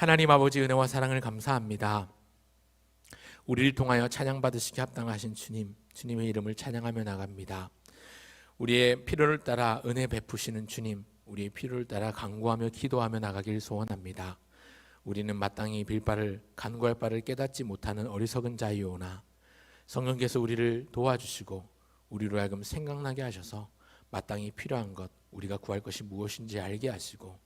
하나님 아버지 은혜와 사랑을 감사합니다. 우리를 통하여 찬양받으시기 합당하신 주님, 주님의 이름을 찬양하며 나갑니다. 우리의 필요를 따라 은혜 베푸시는 주님, 우리의 필요를 따라 간구하며 기도하며 나가길 소원합니다. 우리는 마땅히 빌 바를 간구할 바를 깨닫지 못하는 어리석은 자이오나 성령께서 우리를 도와주시고 우리로 하여금 생각나게 하셔서 마땅히 필요한 것, 우리가 구할 것이 무엇인지 알게 하시고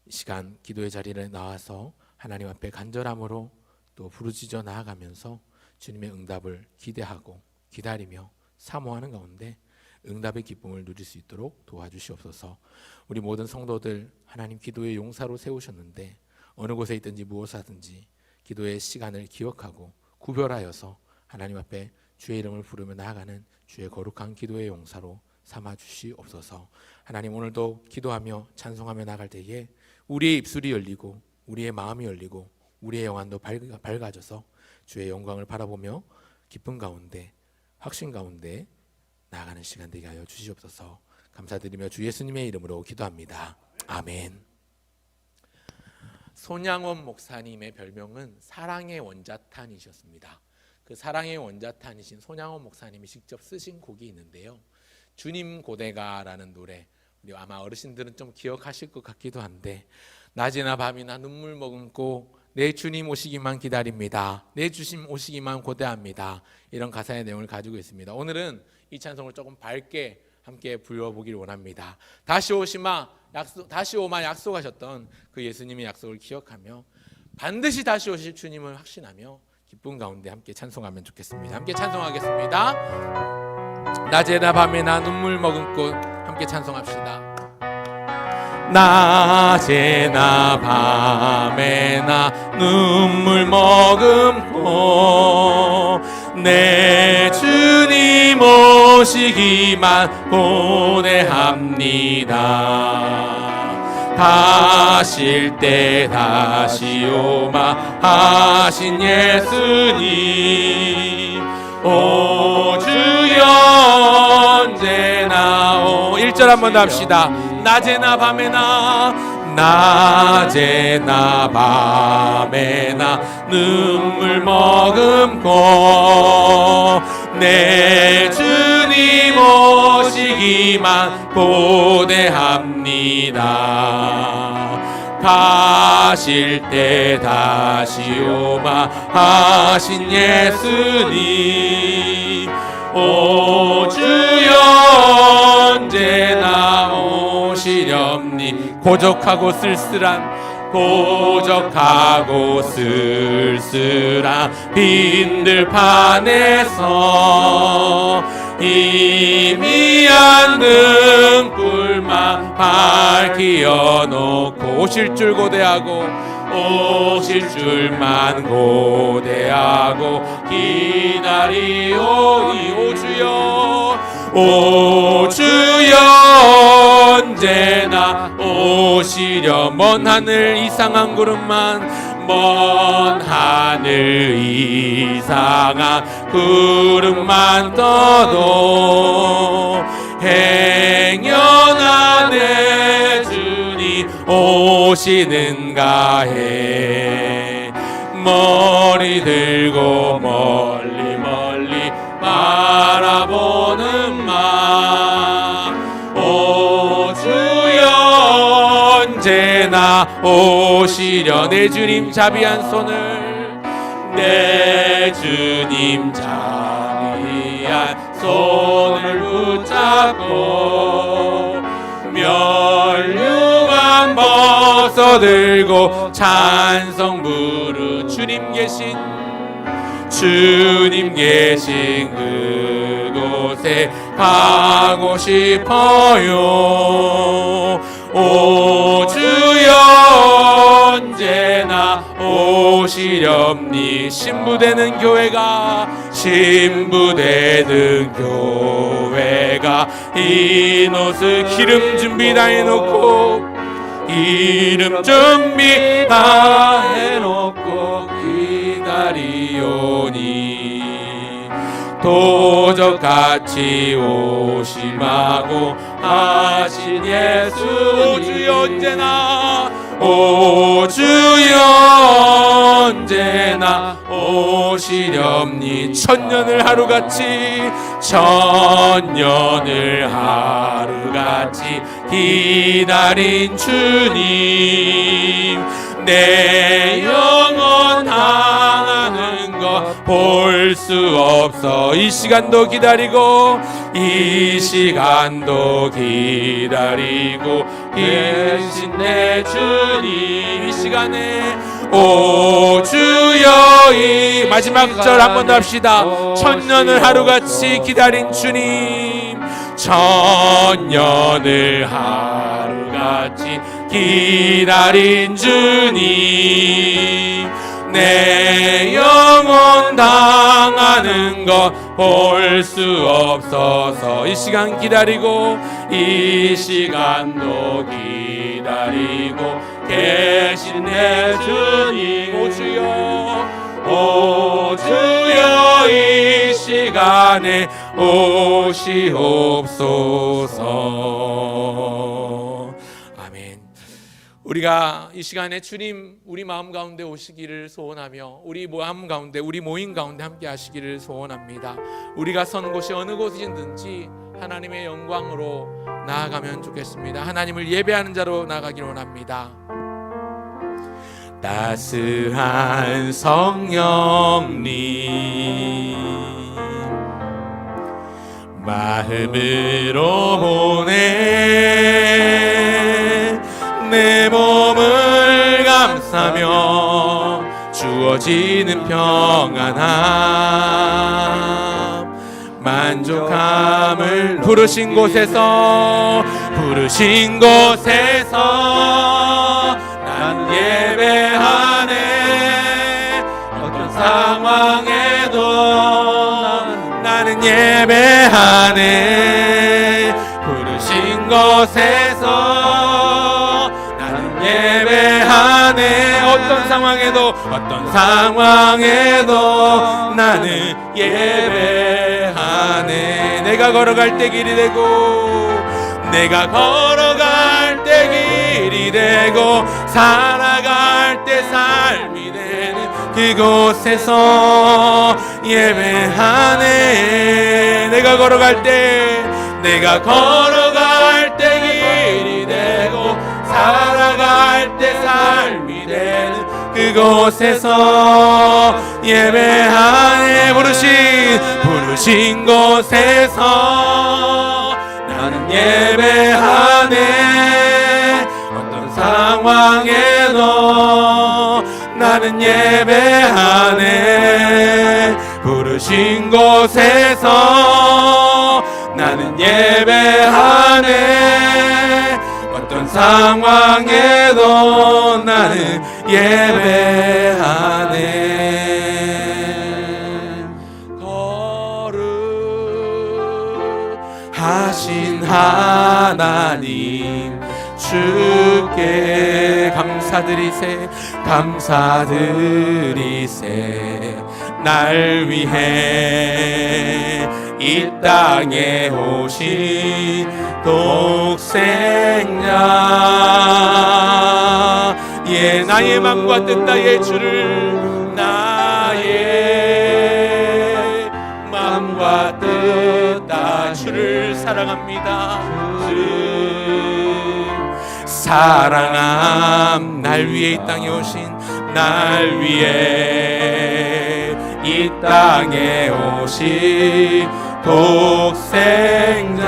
이 시간 기도의 자리에 나와서 하나님 앞에 간절함으로 또 부르짖어 나아가면서 주님의 응답을 기대하고 기다리며 사모하는 가운데 응답의 기쁨을 누릴 수 있도록 도와주시옵소서. 우리 모든 성도들 하나님 기도의 용사로 세우셨는데 어느 곳에 있든지 무엇을 하든지 기도의 시간을 기억하고 구별하여서 하나님 앞에 주의 이름을 부르며 나아가는 주의 거룩한 기도의 용사로 삼아주시옵소서. 하나님, 오늘도 기도하며 찬송하며 나갈 때에 우리의 입술이 열리고 우리의 마음이 열리고 우리의 영안도 밝아져서 주의 영광을 바라보며 기쁨 가운데 확신 가운데 나아가는 시간 되게 하여 주시옵소서. 감사드리며 주 예수님의 이름으로 기도합니다. 아멘. 손양원 목사님의 별명은 사랑의 원자탄이셨습니다. 그 사랑의 원자탄이신 손양원 목사님이 직접 쓰신 곡이 있는데요, 주님 고대가라는 노래, 우리 아마 어르신들은 좀 기억하실 것 같기도 한데, 낮이나 밤이나 눈물 머금고 내 주님 오시기만 기다립니다. 내 주님 오시기만 고대합니다. 이런 가사의 내용을 가지고 있습니다. 오늘은 이 찬송을 조금 밝게 함께 불러보길 원합니다. 다시 오마 약속하셨던 그 예수님의 약속을 기억하며 반드시 다시 오실 주님을 확신하며 기쁨 가운데 함께 찬송하면 좋겠습니다. 함께 찬송하겠습니다. 낮에나 밤에나 눈물 머금고 함께 찬송합시다. 낮에나 밤에나 눈물 머금고 내 주님 오시기만 고대합니다. 가실 때 다시 오마 하신 예수님, 오 주여 언제나 오. 1절 한번 더 합시다. 낮에나 밤에나 낮에나 밤에나 눈물 머금고 내 주님 오시기만 고대합니다. 가실 때 다시 오마 하신 예수님, 오 주여 언제나 오시렵니. 고적하고 쓸쓸한 빈들판에서 희미한 등불만 밝히어 놓고 오실 줄 고대하고 오실 줄만 고대하고 기다리오니 오 주여 언제나 오시려. 먼 하늘 이상한 구름만 먼 하늘 이상한 구름만 떠도 행여나 내 주님 오시는가 해. 머리 들고 멀리 멀리 바라보는 맘, 오 주여 언제나 오시려. 내 주님 자비한 손을, 내 주님 자비한 손을 붙잡고 면류관 벗어들고 찬송 부르. 주님 계신 그곳에 가고 싶어요. 오 주여 언제나 오시렵니. 신부되는 교회가 흰 옷을 기름 준비 다 해놓고 기다리오니 도적같이 오심하고 하신 예수, 주여 오 주여 언제나 오시렵니. 천년을 하루같이 천년을 하루같이 기다린 주님, 내 영혼 당하는 것 볼 수 없어. 이 시간도 기다리고 이 시간도 기다리고 계신 내 주님, 이 시간에 오 주여. 이 마지막 절 한 번 더 합시다. 천년을 하루같이 기다린 주님, 천년을 하루같이 기다린 주님, 내 영혼 당하는 것 볼 수 없어서 이 시간 기다리고 이 시간도 기다리고 계신 내 주님, 오 주여 오 주여 이 시간에 오시옵소서. 아멘. 우리가 이 시간에 주님 우리 마음 가운데 오시기를 소원하며 우리 마음 가운데 우리 모임 가운데 함께 하시기를 소원합니다. 우리가 선 곳이 어느 곳이든지 하나님의 영광으로 나아가면 좋겠습니다. 하나님을 예배하는 자로 나아가기를 원합니다. 따스한 성령님 마음으로 보내 내 몸을 감싸며 주어지는 평안함 만족함을 부르신 곳에서 난 예배하네. 어떤 상황에도 나는 예배하네. 부르신 곳에서 나는 예배하네. 어떤 상황에도 나는 예배하네. 내가 걸어갈 때 길이 되고 살아갈 때 삶이 되는 그곳에서 예배하네. 내가 걸어갈 때 길이 되고 살아갈 때 삶이 되는 그곳에서 예배하네. 부르신 곳에서 나는 예배하네. 어떤 상황에도 나는 예배하네. 부르신 곳에서 나는 예배하네. 어떤 상황에도 나는 예배하네. 하신 하나님 주께 감사드리세. 날 위해 이 땅에 오신 독생자, 예, 나의 맘과 뜻 나의 주를 나의 맘과 뜻 나 주를 사랑합니다. 사랑함 날 위해 이 땅에 오신 날 위해 이 땅에 오신 독생자,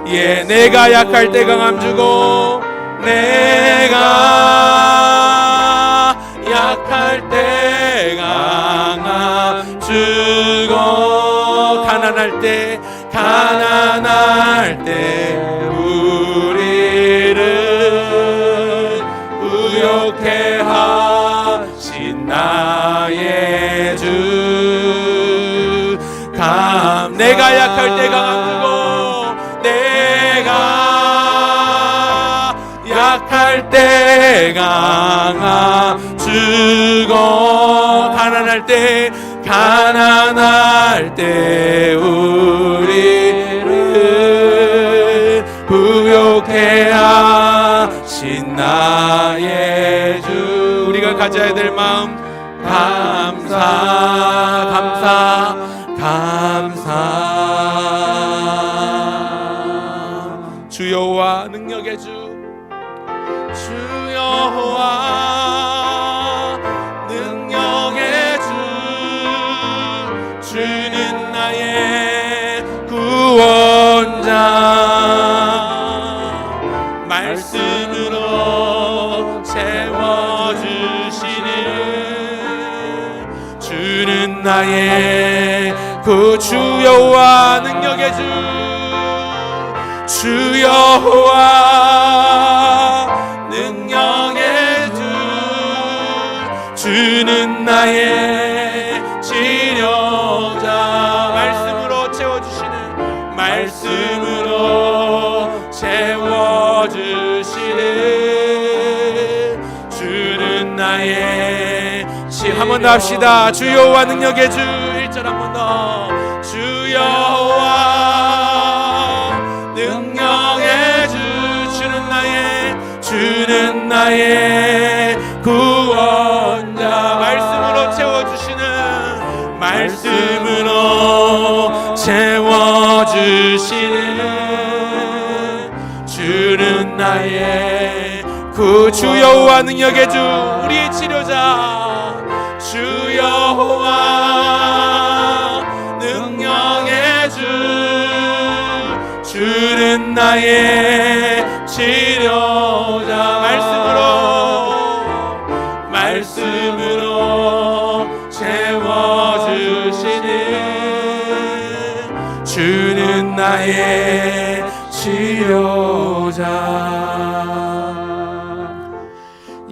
예, 내가 약할 때 강함 주고 내가 약할 때 강함 주고 가난할 때 우리를 부욕해 하신 나의 주. 내가 약할 때 강함 주고 내가 약할 때 강함 주고 가난할 때 우리를 부욕해 우리가 가져야 될 마음, 감사 주 여호와 능력의 주 여호와 능력의 주 주는 나의 구원자 말씀으로 채워주시는 주는 나의 주 여호와 능력의 주 여호와 능력의 주 주는 나의 치료자 말씀으로 채워주시는 말씀으로 채워주시는 주는 나의 한 번 더 합시다. 주 여호와 능력의 주 1절 한 번 더 주 여호와 능력의 주 주는 나의 구원자 말씀으로 채워주시는 말씀으로 채워주시는 주는 나의 주 여호와 능력의 주 우리의 치료자 주 여호와 능력의 주 주는 나의 치료자 말씀으로 채워주시는 주는 나의 치료자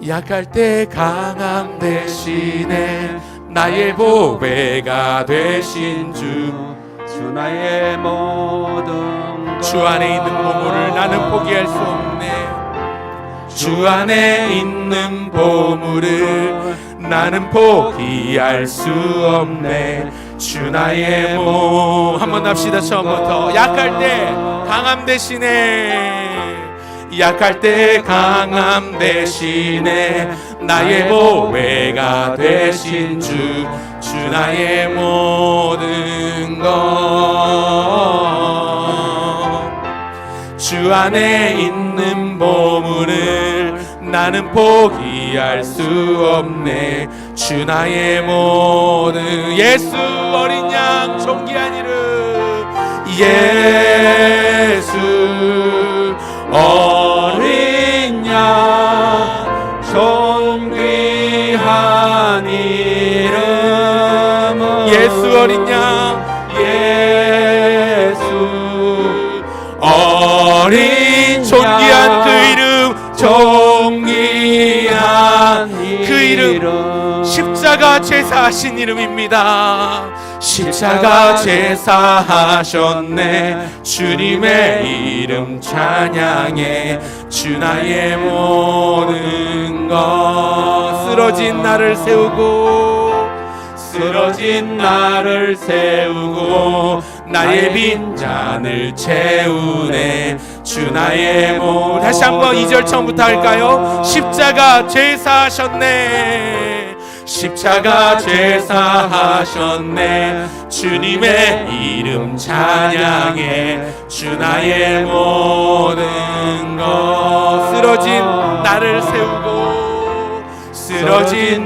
약할 때 강함 대신에 나의 보배가 되신 주 나의 모든 주 안에 있는 보물을 나는 포기할 수 없네 주 안에 있는 보물을 나는 포기할 수 없네 주 나의 한번 합시다. 처음부터 약할 때 강함 대신에 약할 때 강함 대신에 나의 보배가 되신 주 나의 모든 것 주 안에 있는 보물을 나는 포기할 수 없네 주 나의 모든 예수 어린 양 존귀한 이름 예수 어린 양 존귀한 이름 예수 어린 양 예수 어린 존귀한 그 이름 존귀한 그 이름 십자가 제사하신 이름입니다. 십자가 제사하셨네 주님의 이름 찬양해 주 나의 모든 것 쓰러진 나를 세우고 나의 빈잔을 채우네 주 나의 다시 한번 2절 처음부터 할까요? 십자가 제사하셨네 십자가 제사하셨네 주님의 이름 찬양해 주 나의 모든 것 쓰러진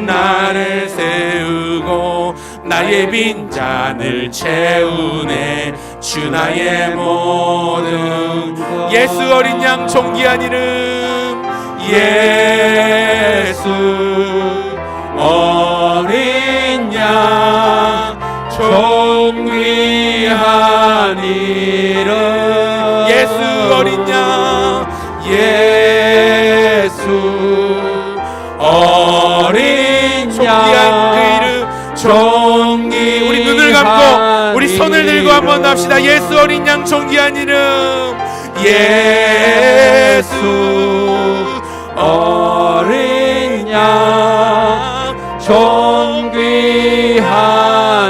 나를 세우고 나의 빈잔을 채우네 주 나의 모든 예수 어린 양 존귀한 이름 예수 어린 양 존귀한 이름 예수 어린 양 예수 어린 양 그 이름 존귀 우리 눈을 감고 우리 손을 들고 한번 합시다. 예수 어린 양 존귀한 이름 예수 어린 양 존귀한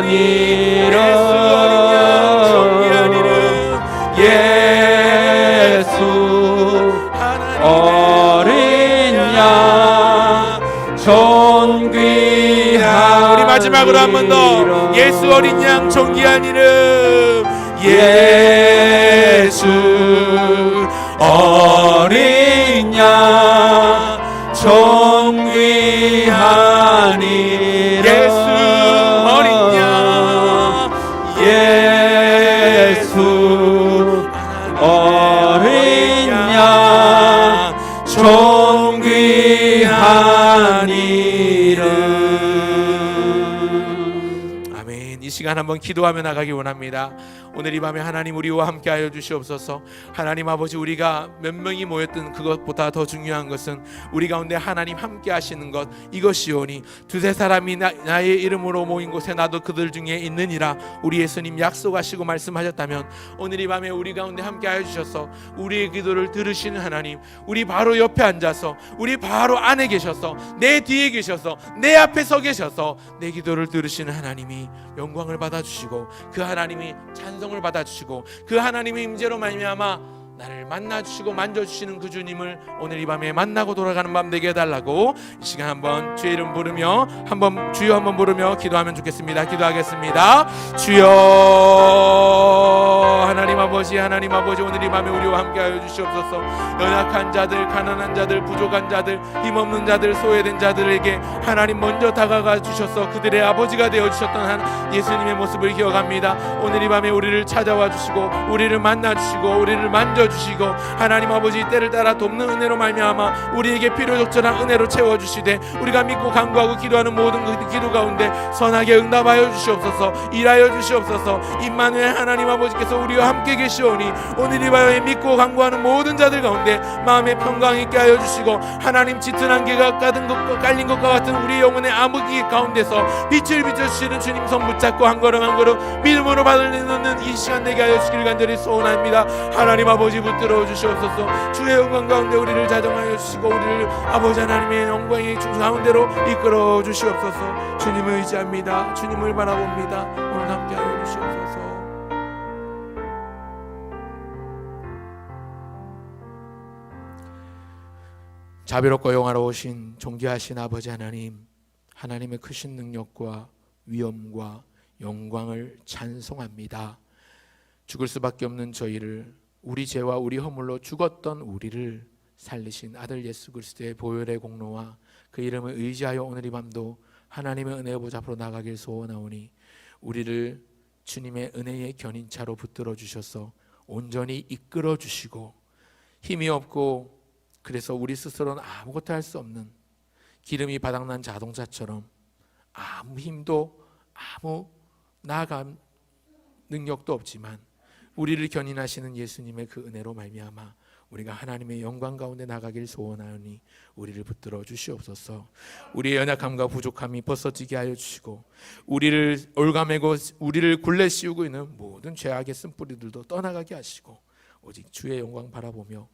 이름 예수 어린 양 존귀한 마지막으로 한 번 더 예수 어린 양 존귀한 이름 예수 어린 양 존귀한 이름 예수 어린 양 예수 어린 양 존귀한 이름. 아멘. 이 시간 한번 기도하며 나가기 원합니다. 오늘 이 밤에 하나님 우리와 함께하여 주시옵소서. 하나님 아버지, 우리가 몇 명이 모였든 그것보다 더 중요한 것은 우리 가운데 하나님 함께 하시는 것, 이것이오니 두세 사람이 나의 이름으로 모인 곳에 나도 그들 중에 있느니라. 우리 예수님 약속하시고 말씀하셨다면 오늘 이 밤에 우리 가운데 함께하여 주셔서 우리의 기도를 들으시는 하나님, 우리 바로 옆에 앉아서 우리 바로 안에 계셔서 내 뒤에 계셔서 내 앞에 서 계셔서 내 기도를 들으시는 하나님이 영광을 받아주시고 그 하나님이 찬송을 받아주시고 그 하나님의 임재로 말미암아 나를 만나주시고 만져주시는 그 주님을 오늘 이 밤에 만나고 돌아가는 밤 되게 해달라고 이 시간 한번 주의 이름 부르며 한번 주여 한번 부르며 기도하면 좋겠습니다. 기도하겠습니다. 주여. 하나님 아버지 오늘 이 밤에 우리와 함께하여 주시옵소서. 연약한 자들, 가난한 자들, 부족한 자들, 힘없는 자들, 소외된 자들에게 하나님 먼저 다가가 주셔서 그들의 아버지가 되어주셨던 예수님의 모습을 기억합니다. 오늘 이 밤에 우리를 찾아와 주시고 우리를 만나 주시고 우리를 만져 주시고 하나님 아버지 때를 따라 돕는 은혜로 말미암아 우리에게 필요 적절한 은혜로 채워주시되 우리가 믿고 간구하고 기도하는 모든 그 기도 가운데 선하게 응답하여 주시옵소서. 일하여 주시옵소서. 임마누엘 하나님 아버지께서 우리와 함께 계시오니 오늘 이 밤에 믿고 간구하는 모든 자들 가운데 마음의 평강 있게 하여 주시고 하나님 짙은 안개가 깔린 것과 같은 우리 영혼의 암흑기 가운데서 빛을 비춰주시는 주님 손 붙잡고 한 걸음 한 걸음 믿음으로 발을 내놓는 이 시간 되게 하여 주시길 간절히 소원합니다. 하나님 아버지 붙들어 주시옵소서. 주의 영광 가운데 우리를 자정하여 주시고 우리를 아버지 하나님의 영광의 중심 가운데로 이끌어 주시옵소서. 주님을 의지합니다. 주님을 바라봅니다. 오늘 함께하여 주시옵소서. 자비롭고 영화로우신 존귀하신 아버지 하나님, 하나님의 크신 능력과 위엄과 영광을 찬송합니다. 죽을 수밖에 없는 저희를, 우리 죄와 우리 허물로 죽었던 우리를 살리신 아들 예수 그리스도의 보혈의 공로와 그 이름을 의지하여 오늘 이 밤도 하나님의 은혜의 보좌 앞으로 나가길 소원하오니 우리를 주님의 은혜의 견인차로 붙들어 주셔서 온전히 이끌어 주시고 힘이 없고 그래서 우리 스스로는 아무것도 할 수 없는 기름이 바닥난 자동차처럼 아무 힘도 아무 나아감 능력도 없지만 우리를 견인하시는 예수님의 그 은혜로 말미암아 우리가 하나님의 영광 가운데 나가길 소원하오니 우리를 붙들어 주시옵소서. 우리의 연약함과 부족함이 벗어지게 하여 주시고 우리를 올가매고 우리를 굴레 씌우고 있는 모든 죄악의 쓴뿌리들도 떠나가게 하시고 오직 주의 영광 바라보며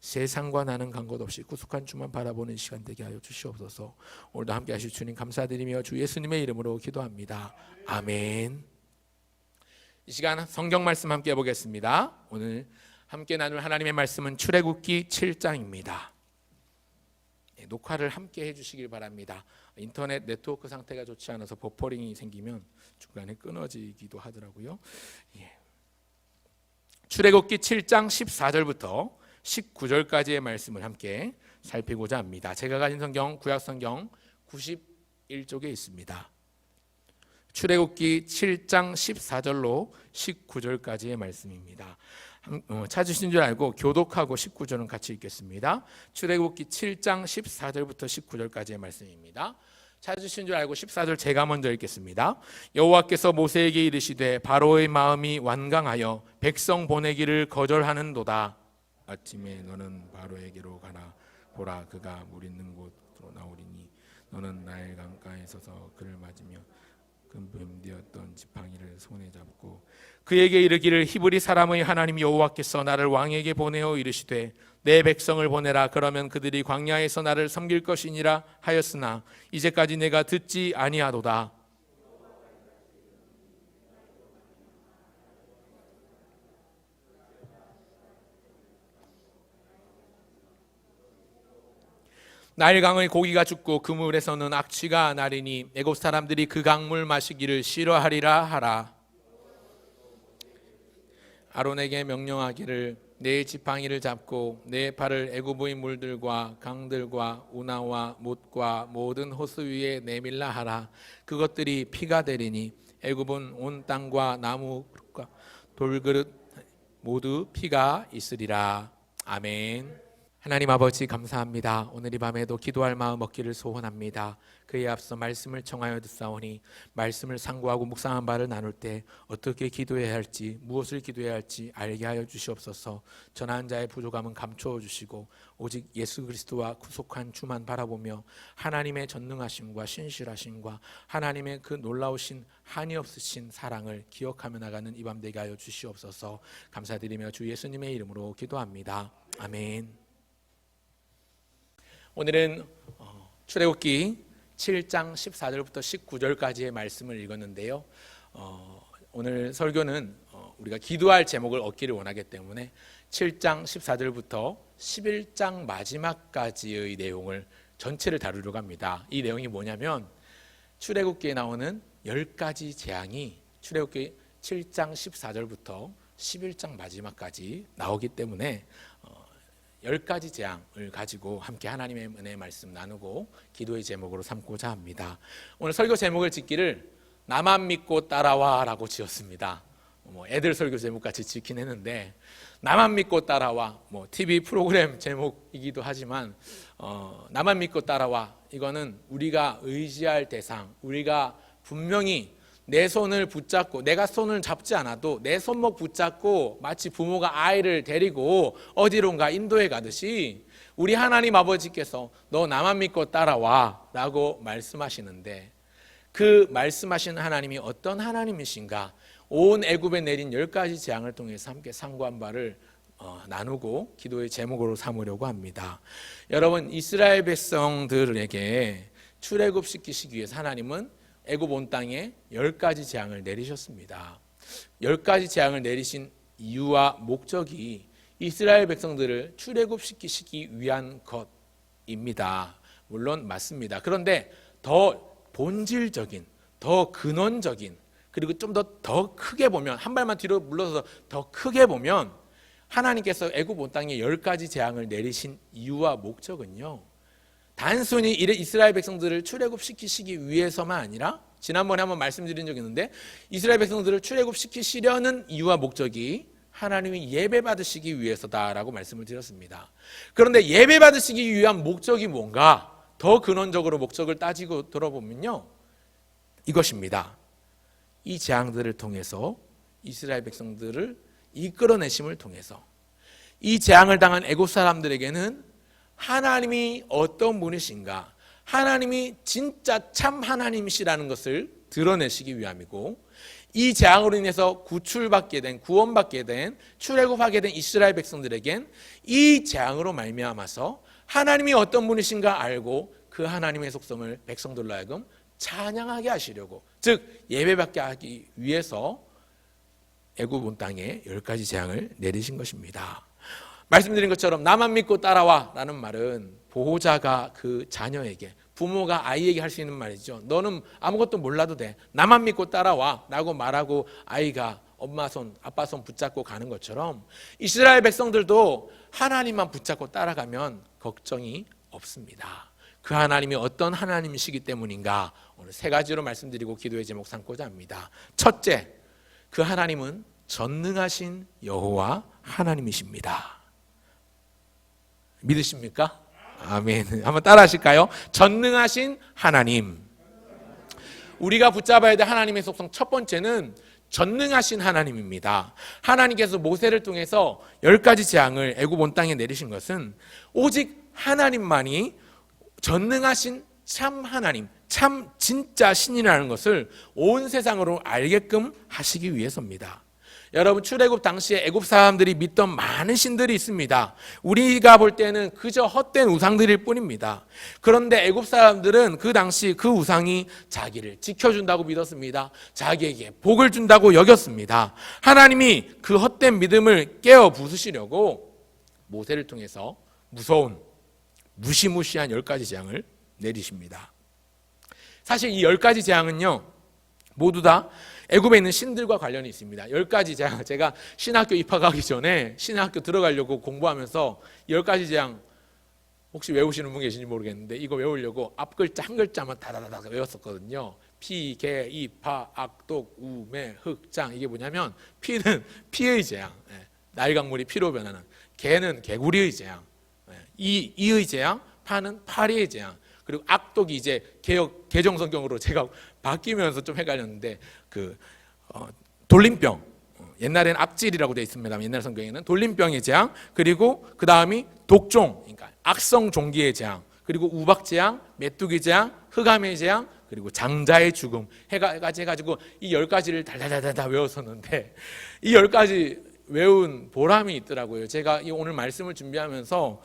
세상과 나는 간 것 없이 구속한 주만 바라보는 시간 되게 하여 주시옵소서. 오늘도 함께 하실 주님 감사드리며 주 예수님의 이름으로 기도합니다. 아멘. 이 시간 성경 말씀 함께 해보겠습니다. 오늘 함께 나눌 하나님의 말씀은 출애굽기 7장입니다. 녹화를 함께 해주시길 바랍니다. 인터넷 네트워크 상태가 좋지 않아서 버퍼링이 생기면 중간에 끊어지기도 하더라고요. 출애굽기 7장 14절부터 19절까지의 말씀을 함께 살피고자 합니다. 제가 가진 성경 구약성경 91쪽에 있습니다. 출애굽기 7장 14절로 19절까지의 말씀입니다. 찾으신 줄 알고 교독하고 19절은 같이 읽겠습니다. 출애굽기 7장 14절부터 19절까지의 말씀입니다. 찾으신 줄 알고 14절 제가 먼저 읽겠습니다. 여호와께서 모세에게 이르시되 바로의 마음이 완강하여 백성 보내기를 거절하는도다. 아침에 너는 바로에게로 가라. 보라, 그가 물 있는 곳으로 나오리니 너는 나일 강가에 서서 그를 맞으며 금뱀되었던 지팡이를 손에 잡고 그에게 이르기를 히브리 사람의 하나님 여호와께서 나를 왕에게 보내어 이르시되 내 백성을 보내라. 그러면 그들이 광야에서 나를 섬길 것이니라 하였으나 이제까지 내가 듣지 아니하도다. 나일강의 고기가 죽고 그 물에서는 악취가 나리니 애굽 사람들이 그 강물 마시기를 싫어하리라 하라. 아론에게 명령하기를 내 지팡이를 잡고 내 발을 애굽의 물들과 강들과 운하와 못과 모든 호수 위에 내밀라 하라. 그것들이 피가 되리니 애굽은 온 땅과 나무와 돌그릇 모두 피가 있으리라. 아멘. 하나님 아버지 감사합니다. 오늘 이 밤에도 기도할 마음 얻기를 소원합니다. 그에 앞서 말씀을 청하여 듣사오니 말씀을 상고하고 묵상한 바를 나눌 때 어떻게 기도해야 할지, 무엇을 기도해야 할지 알게 하여 주시옵소서. 전한 자의 부족함은 감추어 주시고 오직 예수 그리스도와 구속한 주만 바라보며 하나님의 전능하심과 신실하심과 하나님의 그 놀라우신 한이 없으신 사랑을 기억하며 나가는 이 밤 되게 하여 주시옵소서. 감사드리며 주 예수님의 이름으로 기도합니다. 아멘. 오늘은 출애굽기 7장 14절부터 19절까지의 말씀을 읽었는데요. 오늘 설교는 우리가 기도할 제목을 얻기를 원하기 때문에 7장 14절부터 11장 마지막까지의 내용을 전체를 다루려고 합니다. 이 내용이 뭐냐면 출애굽기에 나오는 10가지 재앙이 출애굽기 7장 14절부터 11장 마지막까지 나오기 때문에 10가지 재앙을 가지고 함께 하나님의 은혜의 말씀 나누고 기도의 제목으로 삼고자 합니다. 오늘 설교 제목을 짓기를 나만 믿고 따라와 라고 지었습니다. 애들 설교 제목같이 짓긴 했는데 나만 믿고 따라와, TV 프로그램 제목이기도 하지만 나만 믿고 따라와, 이거는 우리가 의지할 대상, 우리가 분명히 내 손을 붙잡고, 내가 손을 잡지 않아도 내 손목 붙잡고 마치 부모가 아이를 데리고 어디론가 인도해 가듯이 우리 하나님 아버지께서 너 나만 믿고 따라와 라고 말씀하시는데, 그 말씀하시는 하나님이 어떤 하나님이신가, 온 애굽에 내린 10가지 재앙을 통해서 함께 상고한 바를 나누고 기도의 제목으로 삼으려고 합니다. 여러분, 이스라엘 백성들에게 출애굽시키시기 위해서 하나님은 애굽 온 땅에 10가지 재앙을 내리셨습니다. 10가지 재앙을 내리신 이유와 목적이 이스라엘 백성들을 출애굽시키시기 위한 것입니다. 물론 맞습니다. 그런데 더 본질적인, 더 근원적인, 그리고 좀 더 크게 보면, 한 발만 뒤로 물러서서 더 크게 보면 하나님께서 애굽 온 땅에 10가지 재앙을 내리신 이유와 목적은요, 단순히 이스라엘 백성들을 출애굽시키시기 위해서만 아니라, 지난번에 한번 말씀드린 적이 있는데 이스라엘 백성들을 출애굽시키시려는 이유와 목적이 하나님이 예배받으시기 위해서다라고 말씀을 드렸습니다. 그런데 예배받으시기 위한 목적이 뭔가, 더 근원적으로 목적을 따지고 들어보면요, 이것입니다. 이 재앙들을 통해서 이스라엘 백성들을 이끌어내심을 통해서 이 재앙을 당한 애굽 사람들에게는 하나님이 어떤 분이신가, 하나님이 진짜 참 하나님이시라는 것을 드러내시기 위함이고, 이 재앙으로 인해서 구출받게 된, 구원받게 된, 출애굽하게 된 이스라엘 백성들에겐 이 재앙으로 말미암아서 하나님이 어떤 분이신가 알고 그 하나님의 속성을 백성들로 하여금 찬양하게 하시려고, 즉 예배받게 하기 위해서 애굽 온 땅에 10가지 재앙을 내리신 것입니다. 말씀드린 것처럼 나만 믿고 따라와 라는 말은 보호자가 그 자녀에게, 부모가 아이에게 할 수 있는 말이죠. 너는 아무것도 몰라도 돼, 나만 믿고 따라와 라고 말하고 아이가 엄마 손, 아빠 손 붙잡고 가는 것처럼 이스라엘 백성들도 하나님만 붙잡고 따라가면 걱정이 없습니다. 그 하나님이 어떤 하나님이시기 때문인가, 오늘 3가지로 말씀드리고 기도의 제목 삼고자 합니다. 첫째, 그 하나님은 전능하신 여호와 하나님이십니다. 믿으십니까? 아멘. 한번 따라 하실까요? 전능하신 하나님. 우리가 붙잡아야 될 하나님의 속성 첫 번째는 전능하신 하나님입니다. 하나님께서 모세를 통해서 10가지 재앙을 애굽 온 땅에 내리신 것은 오직 하나님만이 전능하신 참 하나님, 참 진짜 신이라는 것을 온 세상으로 알게끔 하시기 위해서입니다. 여러분, 출애굽 당시에 애굽 사람들이 믿던 많은 신들이 있습니다. 우리가 볼 때는 그저 헛된 우상들일 뿐입니다. 그런데 애굽 사람들은 그 당시 그 우상이 자기를 지켜준다고 믿었습니다. 자기에게 복을 준다고 여겼습니다. 하나님이 그 헛된 믿음을 깨어 부수시려고 모세를 통해서 무서운 무시무시한 10가지 재앙을 내리십니다. 사실 이 10가지 재앙은요, 모두 다 애굽에 있는 신들과 관련이 있습니다. 10가지 재앙, 제가 신학교 입학하기 전에 신학교 들어가려고 공부하면서 10가지 재앙 혹시 외우시는 분 계신지 모르겠는데 이거 외우려고 앞 글자 한 글자만 다다다다 외웠었거든요. 피, 개, 이, 파, 악, 독, 우, 매, 흑, 장. 이게 뭐냐면 피는 피의 재앙, 나일강물이 피로 변하는. 개는 개구리의 재앙, 이의 재앙, 파는 파리의 재앙. 그리고 악독이 이제 개정 성경으로 제가 바뀌면서 좀 헷갈렸는데 돌림병. 옛날에는 악질이라고 되어 있습니다. 옛날 성경에는 돌림병의 재앙, 그리고 그 다음이 독종, 그러니까 악성 종기의 재앙, 그리고 우박 재앙, 메뚜기 재앙, 흑암의 재앙, 그리고 장자의 죽음 해가지고 이 10가지를 달달달달 외웠었는데 이 10가지 외운 보람이 있더라고요. 제가 오늘 말씀을 준비하면서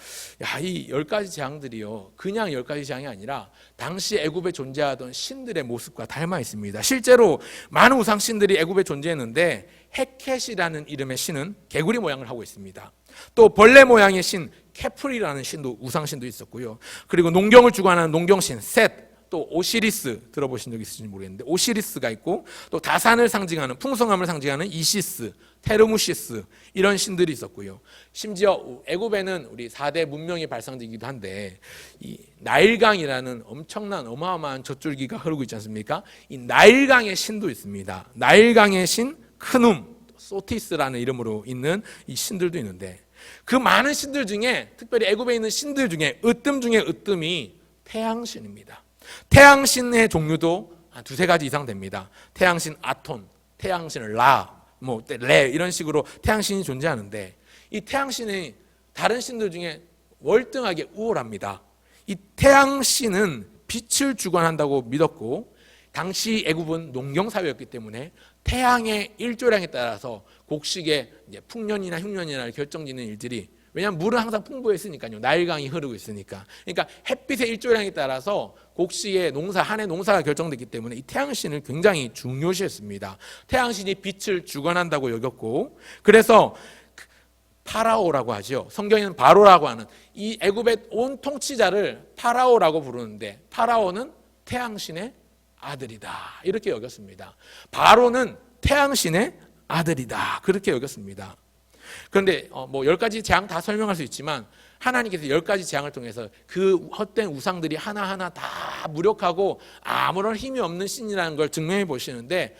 이 10가지 재앙들이요, 그냥 10가지 재앙이 아니라 당시 애굽에 존재하던 신들의 모습과 닮아 있습니다. 실제로 많은 우상 신들이 애굽에 존재했는데 헤켓이라는 이름의 신은 개구리 모양을 하고 있습니다. 또 벌레 모양의 신 케프리라는 신도 우상신도 있었고요. 그리고 농경을 주관하는 농경신 셋, 또 오시리스 들어보신 적 있으신지 모르겠는데 오시리스가 있고, 또 다산을 상징하는 풍성함을 상징하는 이시스, 테르무시스, 이런 신들이 있었고요. 심지어 애굽에는 우리 4대 문명이 발상되기도 한데 이 나일강이라는 엄청난 어마어마한 젖줄기가 흐르고 있지 않습니까? 이 나일강의 신도 있습니다. 나일강의 신 크눔, 소티스라는 이름으로 있는 이 신들도 있는데, 그 많은 신들 중에 특별히 애굽에 있는 신들 중에 으뜸 중에 으뜸이 태양신입니다. 태양신의 종류도 한 2-3가지 이상 됩니다. 태양신 아톤, 태양신 라, 레, 이런 식으로 태양신이 존재하는데, 이 태양신이 다른 신들 중에 월등하게 우월합니다. 이 태양신은 빛을 주관한다고 믿었고, 당시 애굽은 농경사회였기 때문에 태양의 일조량에 따라서 곡식의 풍년이나 흉년이나 결정짓는 일들이, 왜냐하면 물은 항상 풍부했으니까요. 나일강이 흐르고 있으니까. 그러니까 햇빛의 일조량에 따라서 곡식의 농사, 한 해 농사가 결정됐기 때문에 이 태양신을 굉장히 중요시했습니다. 태양신이 빛을 주관한다고 여겼고, 그래서 파라오라고 하죠. 성경에는 바로라고 하는 이 애굽의 온 통치자를 파라오라고 부르는데, 파라오는 태양신의 아들이다, 이렇게 여겼습니다. 바로는 태양신의 아들이다, 그렇게 여겼습니다. 그런데 10가지 재앙 다 설명할 수 있지만 하나님께서 10가지 재앙을 통해서 그 헛된 우상들이 하나하나 다 무력하고 아무런 힘이 없는 신이라는 걸 증명해 보시는데,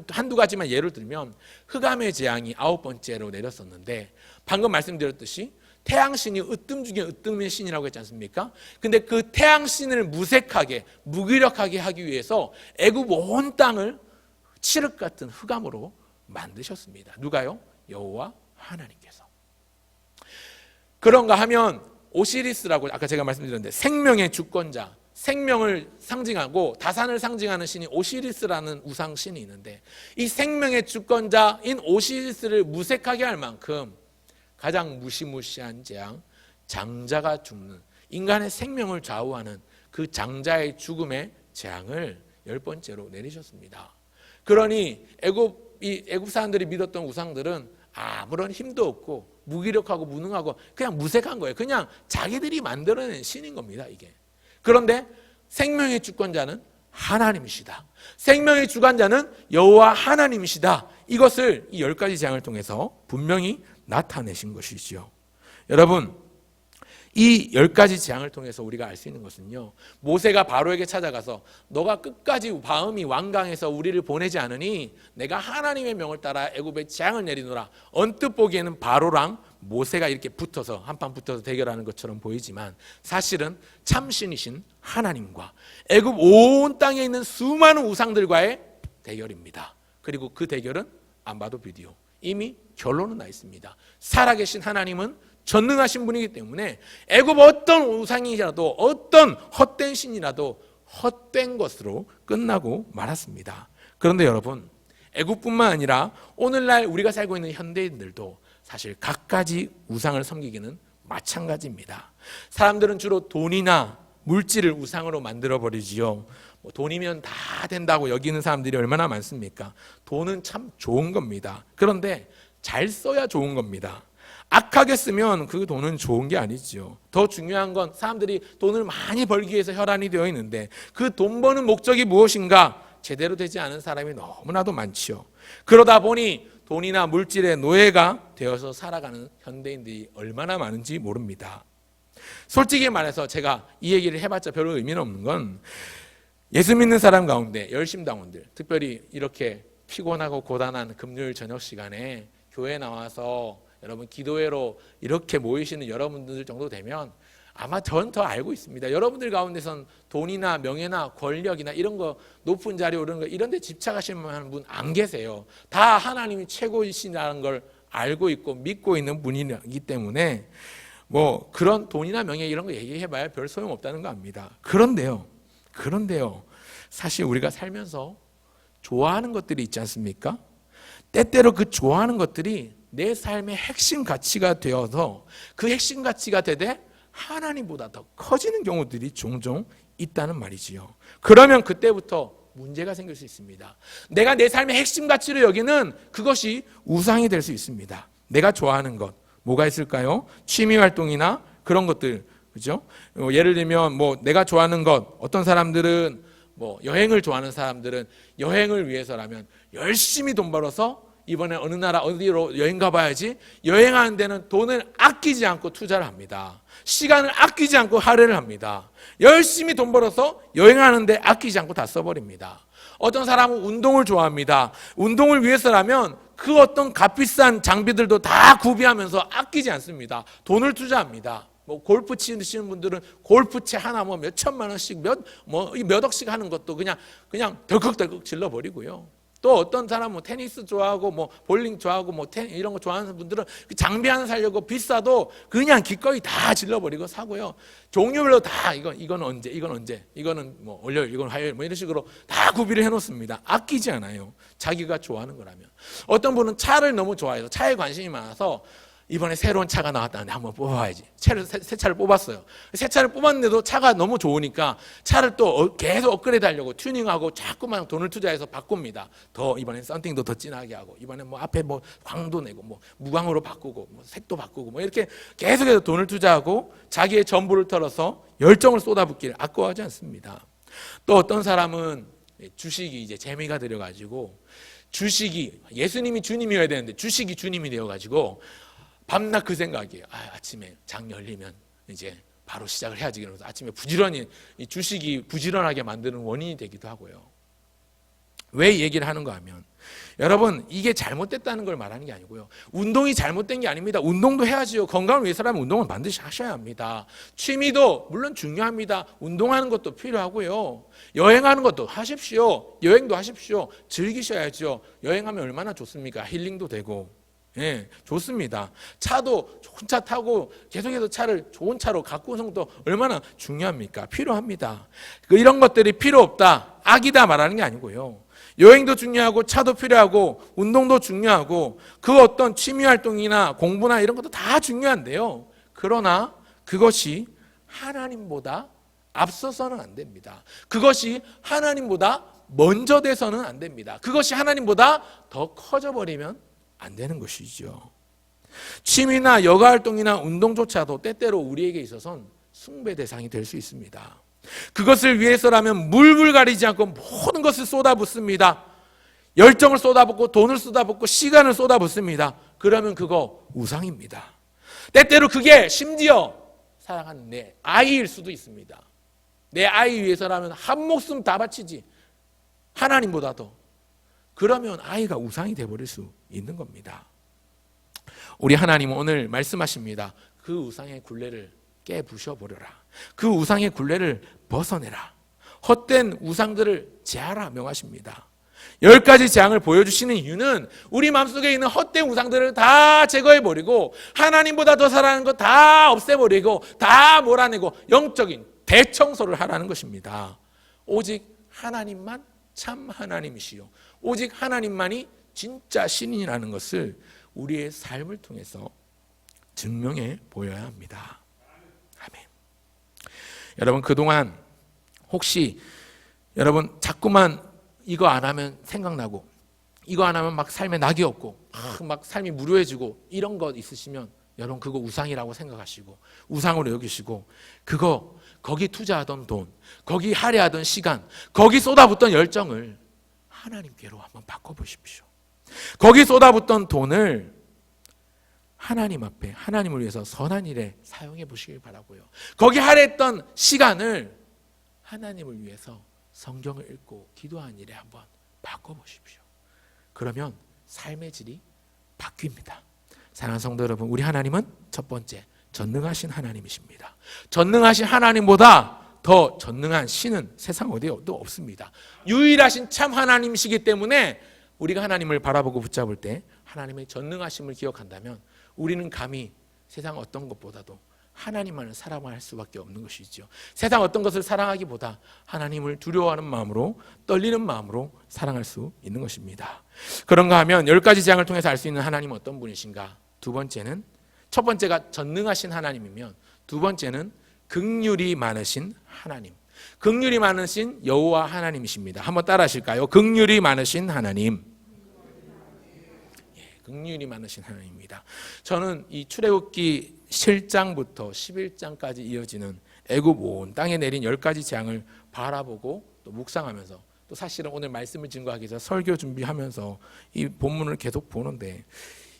한두 가지만 예를 들면 흑암의 재앙이 9번째로 내렸었는데, 방금 말씀드렸듯이 태양신이 으뜸 중에 으뜸의 신이라고 했지 않습니까? 근데 그 태양신을 무색하게 무기력하게 하기 위해서 애굽 온 땅을 칠흑 같은 흑암으로 만드셨습니다. 누가요? 여호와 하나님께서. 그런가 하면 오시리스라고 아까 제가 말씀드렸는데 생명의 주권자, 생명을 상징하고 다산을 상징하는 신이 오시리스라는 우상신이 있는데, 이 생명의 주권자인 오시리스를 무색하게 할 만큼 가장 무시무시한 재앙, 장자가 죽는, 인간의 생명을 좌우하는 그 장자의 죽음의 재앙을 10번째로 내리셨습니다. 그러니 애굽 사람들이 믿었던 우상들은 아무런 힘도 없고 무기력하고 무능하고 그냥 무색한 거예요. 그냥 자기들이 만들어낸 신인 겁니다, 이게. 그런데 생명의 주권자는 하나님이시다. 생명의 주관자는 여호와 하나님이시다. 이것을 이 10가지 재앙을 통해서 분명히 나타내신 것이지요. 여러분, 이 10가지 재앙을 통해서 우리가 알 수 있는 것은요, 모세가 바로에게 찾아가서 너가 끝까지 마음이 완강해서 우리를 보내지 않으니 내가 하나님의 명을 따라 애굽에 재앙을 내리노라. 언뜻 보기에는 바로랑 모세가 이렇게 붙어서 한판 붙어서 대결하는 것처럼 보이지만 사실은 참신이신 하나님과 애굽 온 땅에 있는 수많은 우상들과의 대결입니다. 그리고 그 대결은 안 봐도 비디오 이미 결론은 나 있습니다. 살아계신 하나님은 전능하신 분이기 때문에 애굽 어떤 우상이라도 어떤 헛된 신이라도 헛된 것으로 끝나고 말았습니다. 그런데 여러분, 애굽뿐만 아니라 오늘날 우리가 살고 있는 현대인들도 사실 갖가지 우상을 섬기기는 마찬가지입니다. 사람들은 주로 돈이나 물질을 우상으로 만들어버리지요. 돈이면 다 된다고 여기는 사람들이 얼마나 많습니까? 돈은 참 좋은 겁니다. 그런데 잘 써야 좋은 겁니다. 악하게 쓰면 그 돈은 좋은 게 아니죠. 더 중요한 건 사람들이 돈을 많이 벌기 위해서 혈안이 되어 있는데 그 돈 버는 목적이 무엇인가 제대로 되지 않은 사람이 너무나도 많지요. 그러다 보니 돈이나 물질의 노예가 되어서 살아가는 현대인들이 얼마나 많은지 모릅니다. 솔직히 말해서 제가 이 얘기를 해봤자 별로 의미는 없는 건 예수 믿는 사람 가운데 열심당원들, 특별히 이렇게 피곤하고 고단한 금요일 저녁 시간에 교회 나와서 여러분 기도회로 이렇게 모이시는 여러분들 정도 되면 아마 전 더 알고 있습니다. 여러분들 가운데선 돈이나 명예나 권력이나 이런 거 높은 자리에 오르는 거 이런 데 집착하시는 분 안 계세요. 다 하나님이 최고이시라는 걸 알고 있고 믿고 있는 분이기 때문에 뭐 그런 돈이나 명예 이런 거 얘기해봐야 별 소용없다는 거 압니다. 그런데요 사실 우리가 살면서 좋아하는 것들이 있지 않습니까? 때때로 그 좋아하는 것들이 내 삶의 핵심 가치가 되어서 그 핵심 가치가 되되 하나님보다 더 커지는 경우들이 종종 있다는 말이지요. 그러면 그때부터 문제가 생길 수 있습니다. 내가 내 삶의 핵심 가치로 여기는 그것이 우상이 될 수 있습니다. 내가 좋아하는 것 뭐가 있을까요? 취미 활동이나 그런 것들, 그죠? 예를 들면 뭐 내가 좋아하는 것, 어떤 사람들은 뭐 여행을 좋아하는 사람들은 여행을 위해서라면 열심히 돈 벌어서 이번에 어느 나라 어디로 여행 가봐야지 여행하는 데는 돈을 아끼지 않고 투자를 합니다. 시간을 아끼지 않고 할애를 합니다. 열심히 돈 벌어서 여행하는데 아끼지 않고 다 써버립니다. 어떤 사람은 운동을 좋아합니다. 운동을 위해서라면 그 어떤 값비싼 장비들도 다 구비하면서 아끼지 않습니다. 돈을 투자합니다. 뭐 골프 치시는 분들은 골프채 하나 뭐 몇 천만 원씩 몇 억씩 하는 것도 그냥 덜컥덜컥 질러버리고요. 또 어떤 사람은 뭐 테니스 좋아하고 뭐 볼링 좋아하고 뭐 이런 거 좋아하는 분들은 그 장비 하나 사려고 비싸도 그냥 기꺼이 다 질러버리고 사고요. 종류별로 다 이건 언제 이거는 뭐 월요일 이건 화요일 뭐 이런 식으로 다 구비를 해놓습니다. 아끼지 않아요. 자기가 좋아하는 거라면. 어떤 분은 차를 너무 좋아해서 차에 관심이 많아서 이번에 새로운 차가 나왔다는데 한번 뽑아야지. 새 차를 뽑았어요. 새 차를 뽑았는데도 차가 너무 좋으니까 차를 또 계속 업그레이드 하려고 튜닝하고 자꾸만 돈을 투자해서 바꿉니다. 이번엔 썬팅도 더 진하게 하고 이번엔 뭐 앞에 뭐 광도 내고 뭐 무광으로 바꾸고 뭐 색도 바꾸고 뭐 이렇게 계속해서 돈을 투자하고 자기의 전부를 털어서 열정을 쏟아붓기를 아까워하지 않습니다. 또 어떤 사람은 주식이 이제 재미가 들여가지고 주식이 예수님이 주님이어야 되는데 주식이 주님이 되어가지고 밤낮 그 생각이에요. 아침에 장 열리면 이제 바로 시작을 해야지. 그러면서 아침에 부지런히 이 주식이 부지런하게 만드는 원인이 되기도 하고요. 왜 이 얘기를 하는가 하면 여러분 이게 잘못됐다는 걸 말하는 게 아니고요. 운동이 잘못된 게 아닙니다. 운동도 해야지요. 건강을 위해서라면 운동은 반드시 하셔야 합니다. 취미도 물론 중요합니다. 운동하는 것도 필요하고요. 여행하는 것도 하십시오. 여행도 하십시오. 즐기셔야죠. 여행하면 얼마나 좋습니까? 힐링도 되고. 예, 좋습니다. 차도 좋은 차 타고 계속해서 좋은 차로 가꾸는 것도 얼마나 중요합니까? 필요합니다. 이런 것들이 필요 없다, 악이다 말하는 게 아니고요. 여행도 중요하고 차도 필요하고 운동도 중요하고 그 어떤 취미 활동이나 공부나 이런 것도 다 중요한데요. 그러나 그것이 하나님보다 앞서서는 안 됩니다. 그것이 하나님보다 먼저 돼서는 안 됩니다. 그것이 하나님보다 더 커져버리면 안 되는 것이죠. 취미나 여가 활동이나 운동조차도 때때로 우리에게 있어서는 숭배 대상이 될 수 있습니다. 그것을 위해서라면 물불 가리지 않고 모든 것을 쏟아붓습니다. 열정을 쏟아붓고 돈을 쏟아붓고 시간을 쏟아붓습니다. 그러면 그거 우상입니다. 때때로 그게 심지어 사랑하는 내 아이일 수도 있습니다. 내 아이 위해서라면 한 목숨 다 바치지. 하나님보다도. 그러면 아이가 우상이 되어버릴 수 있는 겁니다. 우리 하나님은 오늘 말씀하십니다. 그 우상의 굴레를 깨부셔버려라. 그 우상의 굴레를 벗어내라. 헛된 우상들을 제하라 명하십니다. 10가지 재앙을 보여주시는 이유는 우리 마음속에 있는 헛된 우상들을 다 제거해버리고 하나님보다 더 사랑하는 거 다 없애버리고 다 몰아내고 영적인 대청소를 하라는 것입니다. 오직 하나님만 참 하나님이시요 오직 하나님만이 진짜 신이라는 것을 우리의 삶을 통해서 증명해 보여야 합니다. 아멘. 여러분 그동안 혹시 여러분 자꾸만 이거 안 하면 생각나고 이거 안 하면 막 삶에 낙이 없고 막 삶이 무료해지고 이런 것 있으시면 여러분 그거 우상이라고 생각하시고 우상으로 여기시고 거기 투자하던 돈, 거기 할애하던 시간, 거기 쏟아붓던 열정을 하나님께로 한번 바꿔보십시오. 거기 쏟아붓던 돈을 하나님 앞에 하나님을 위해서 선한 일에 사용해 보시길 바라고요. 거기 할애했던 시간을 하나님을 위해서 성경을 읽고 기도하는 일에 한번 바꿔보십시오. 그러면 삶의 질이 바뀝니다. 사랑하는 성도 여러분, 우리 하나님은 첫 번째 전능하신 하나님이십니다. 전능하신 하나님보다 더 전능한 신은 세상 어디에도 없습니다. 유일하신 참 하나님이시기 때문에 우리가 하나님을 바라보고 붙잡을 때 하나님의 전능하심을 기억한다면 우리는 감히 세상 어떤 것보다도 하나님만을 사랑할 수밖에 없는 것이죠. 세상 어떤 것을 사랑하기보다 하나님을 두려워하는 마음으로, 떨리는 마음으로 사랑할 수 있는 것입니다. 그런가 하면 10가지 재앙을 통해서 알 수 있는 하나님은 어떤 분이신가? 두 번째는, 첫 번째가 전능하신 하나님이면 두 번째는 긍휼이 많으신 하나님, 긍휼이 많으신 여호와 하나님이십니다. 한번 따라 하실까요? 긍휼이 많으신 하나님. 긍휼이 많으신 하나님입니다. 저는 이 출애굽기 7장부터 11장까지 이어지는 애굽 온 땅에 내린 10가지 재앙을 바라보고 또 묵상하면서, 또 사실은 오늘 말씀을 증거하기 위해서 설교 준비하면서 이 본문을 계속 보는데,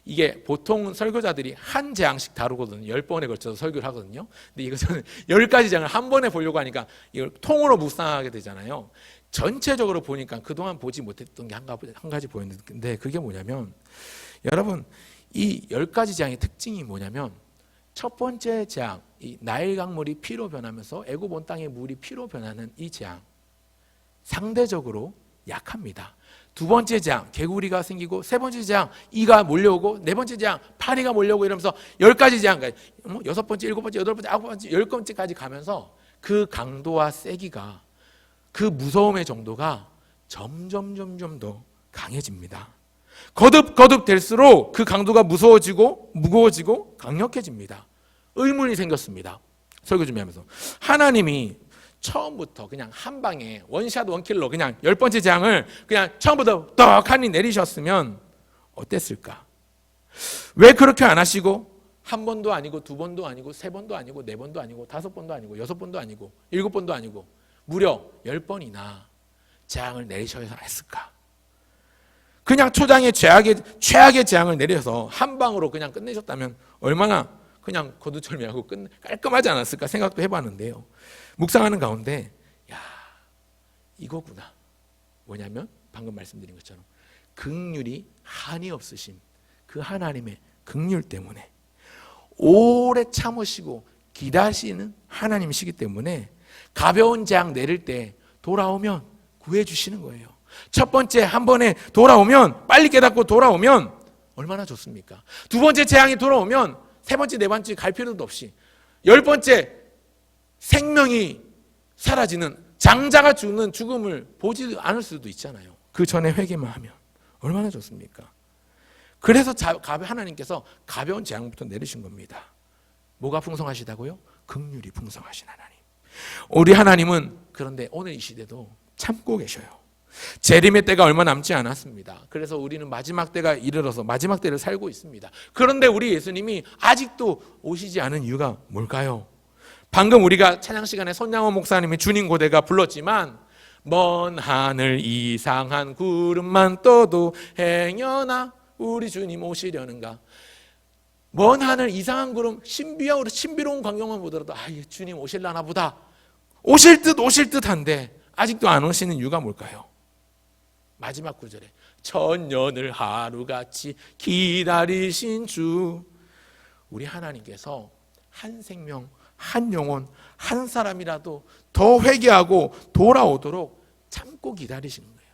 이게 보통 설교자들이 한 재앙씩 다루거든요. 10번에 걸쳐서 설교를 하거든요. 근데 이거 저는 10가지 재앙을 한 번에 보려고 하니까 이걸 통으로 묵상하게 되잖아요. 전체적으로 보니까 그동안 보지 못했던 게 한 가지 보였는데, 그게 뭐냐면, 여러분 이 10가지 재앙의 특징이 뭐냐면, 첫 번째 재앙, 이 나일 강물이 피로 변하면서 애굽 온 땅의 물이 피로 변하는 이 재앙, 상대적으로 약합니다. 두 번째 재앙, 개구리가 생기고, 세 번째 재앙, 이가 몰려오고, 네 번째 재앙, 파리가 몰려오고, 이러면서 10가지 재앙, 여섯 번째, 일곱 번째, 여덟 번째, 아홉 번째, 10번째까지 가면서 그 강도와 세기가, 그 무서움의 정도가 점점 더 강해집니다. 거듭 될수록 그 강도가 무서워지고 무거워지고 강력해집니다. 의문이 생겼습니다. 설교 준비하면서 하나님이 처음부터 그냥 한 방에 원샷 원킬로 그냥 10번째 재앙을 그냥 처음부터 떡하니 내리셨으면 어땠을까? 왜 그렇게 안 하시고 한 번도 아니고 두 번도 아니고 세 번도 아니고 네 번도 아니고 다섯 번도 아니고 여섯 번도 아니고 일곱 번도 아니고 무려 10번이나 재앙을 내리셔야 했을까? 그냥 초장의 최악의 재앙을 내려서 한 방으로 그냥 끝내셨다면 얼마나 그냥 거두절미하고 깔끔하지 않았을까 생각도 해봤는데요. 묵상하는 가운데, 야, 이거구나. 뭐냐면 방금 말씀드린 것처럼 긍휼이 한이 없으신 그 하나님의 긍휼 때문에, 오래 참으시고 기다리시는 하나님이시기 때문에 가벼운 재앙 내릴 때 돌아오면 구해주시는 거예요. 첫 번째 한 번에 돌아오면, 빨리 깨닫고 돌아오면 얼마나 좋습니까? 두 번째 재앙이 돌아오면 세 번째, 네 번째 갈 필요도 없이 10번째 생명이 사라지는, 장자가 죽는 죽음을 보지 않을 수도 있잖아요. 그 전에 회개만 하면 얼마나 좋습니까? 그래서 하나님께서 가벼운 재앙부터 내리신 겁니다. 뭐가 풍성하시다고요? 긍휼이 풍성하신 하나님. 우리 하나님은 그런데 오늘 이 시대도 참고 계셔요. 재림의 때가 얼마 남지 않았습니다. 그래서 우리는 마지막 때가 이르러서 마지막 때를 살고 있습니다. 그런데 우리 예수님이 아직도 오시지 않은 이유가 뭘까요? 방금 우리가 찬양 시간에 손양원 목사님이 주님 고대가 불렀지만, 먼 하늘 이상한 구름만 떠도 행여나 우리 주님 오시려는가. 먼 하늘 이상한 구름, 신비로운 광경만 보더라도 주님 오실라나 보다, 오실 듯한데 아직도 안 오시는 이유가 뭘까요? 마지막 구절에 천년을 하루같이 기다리신 주, 우리 하나님께서 한 생명, 한 영혼, 한 사람이라도 더 회개하고 돌아오도록 참고 기다리시는 거예요.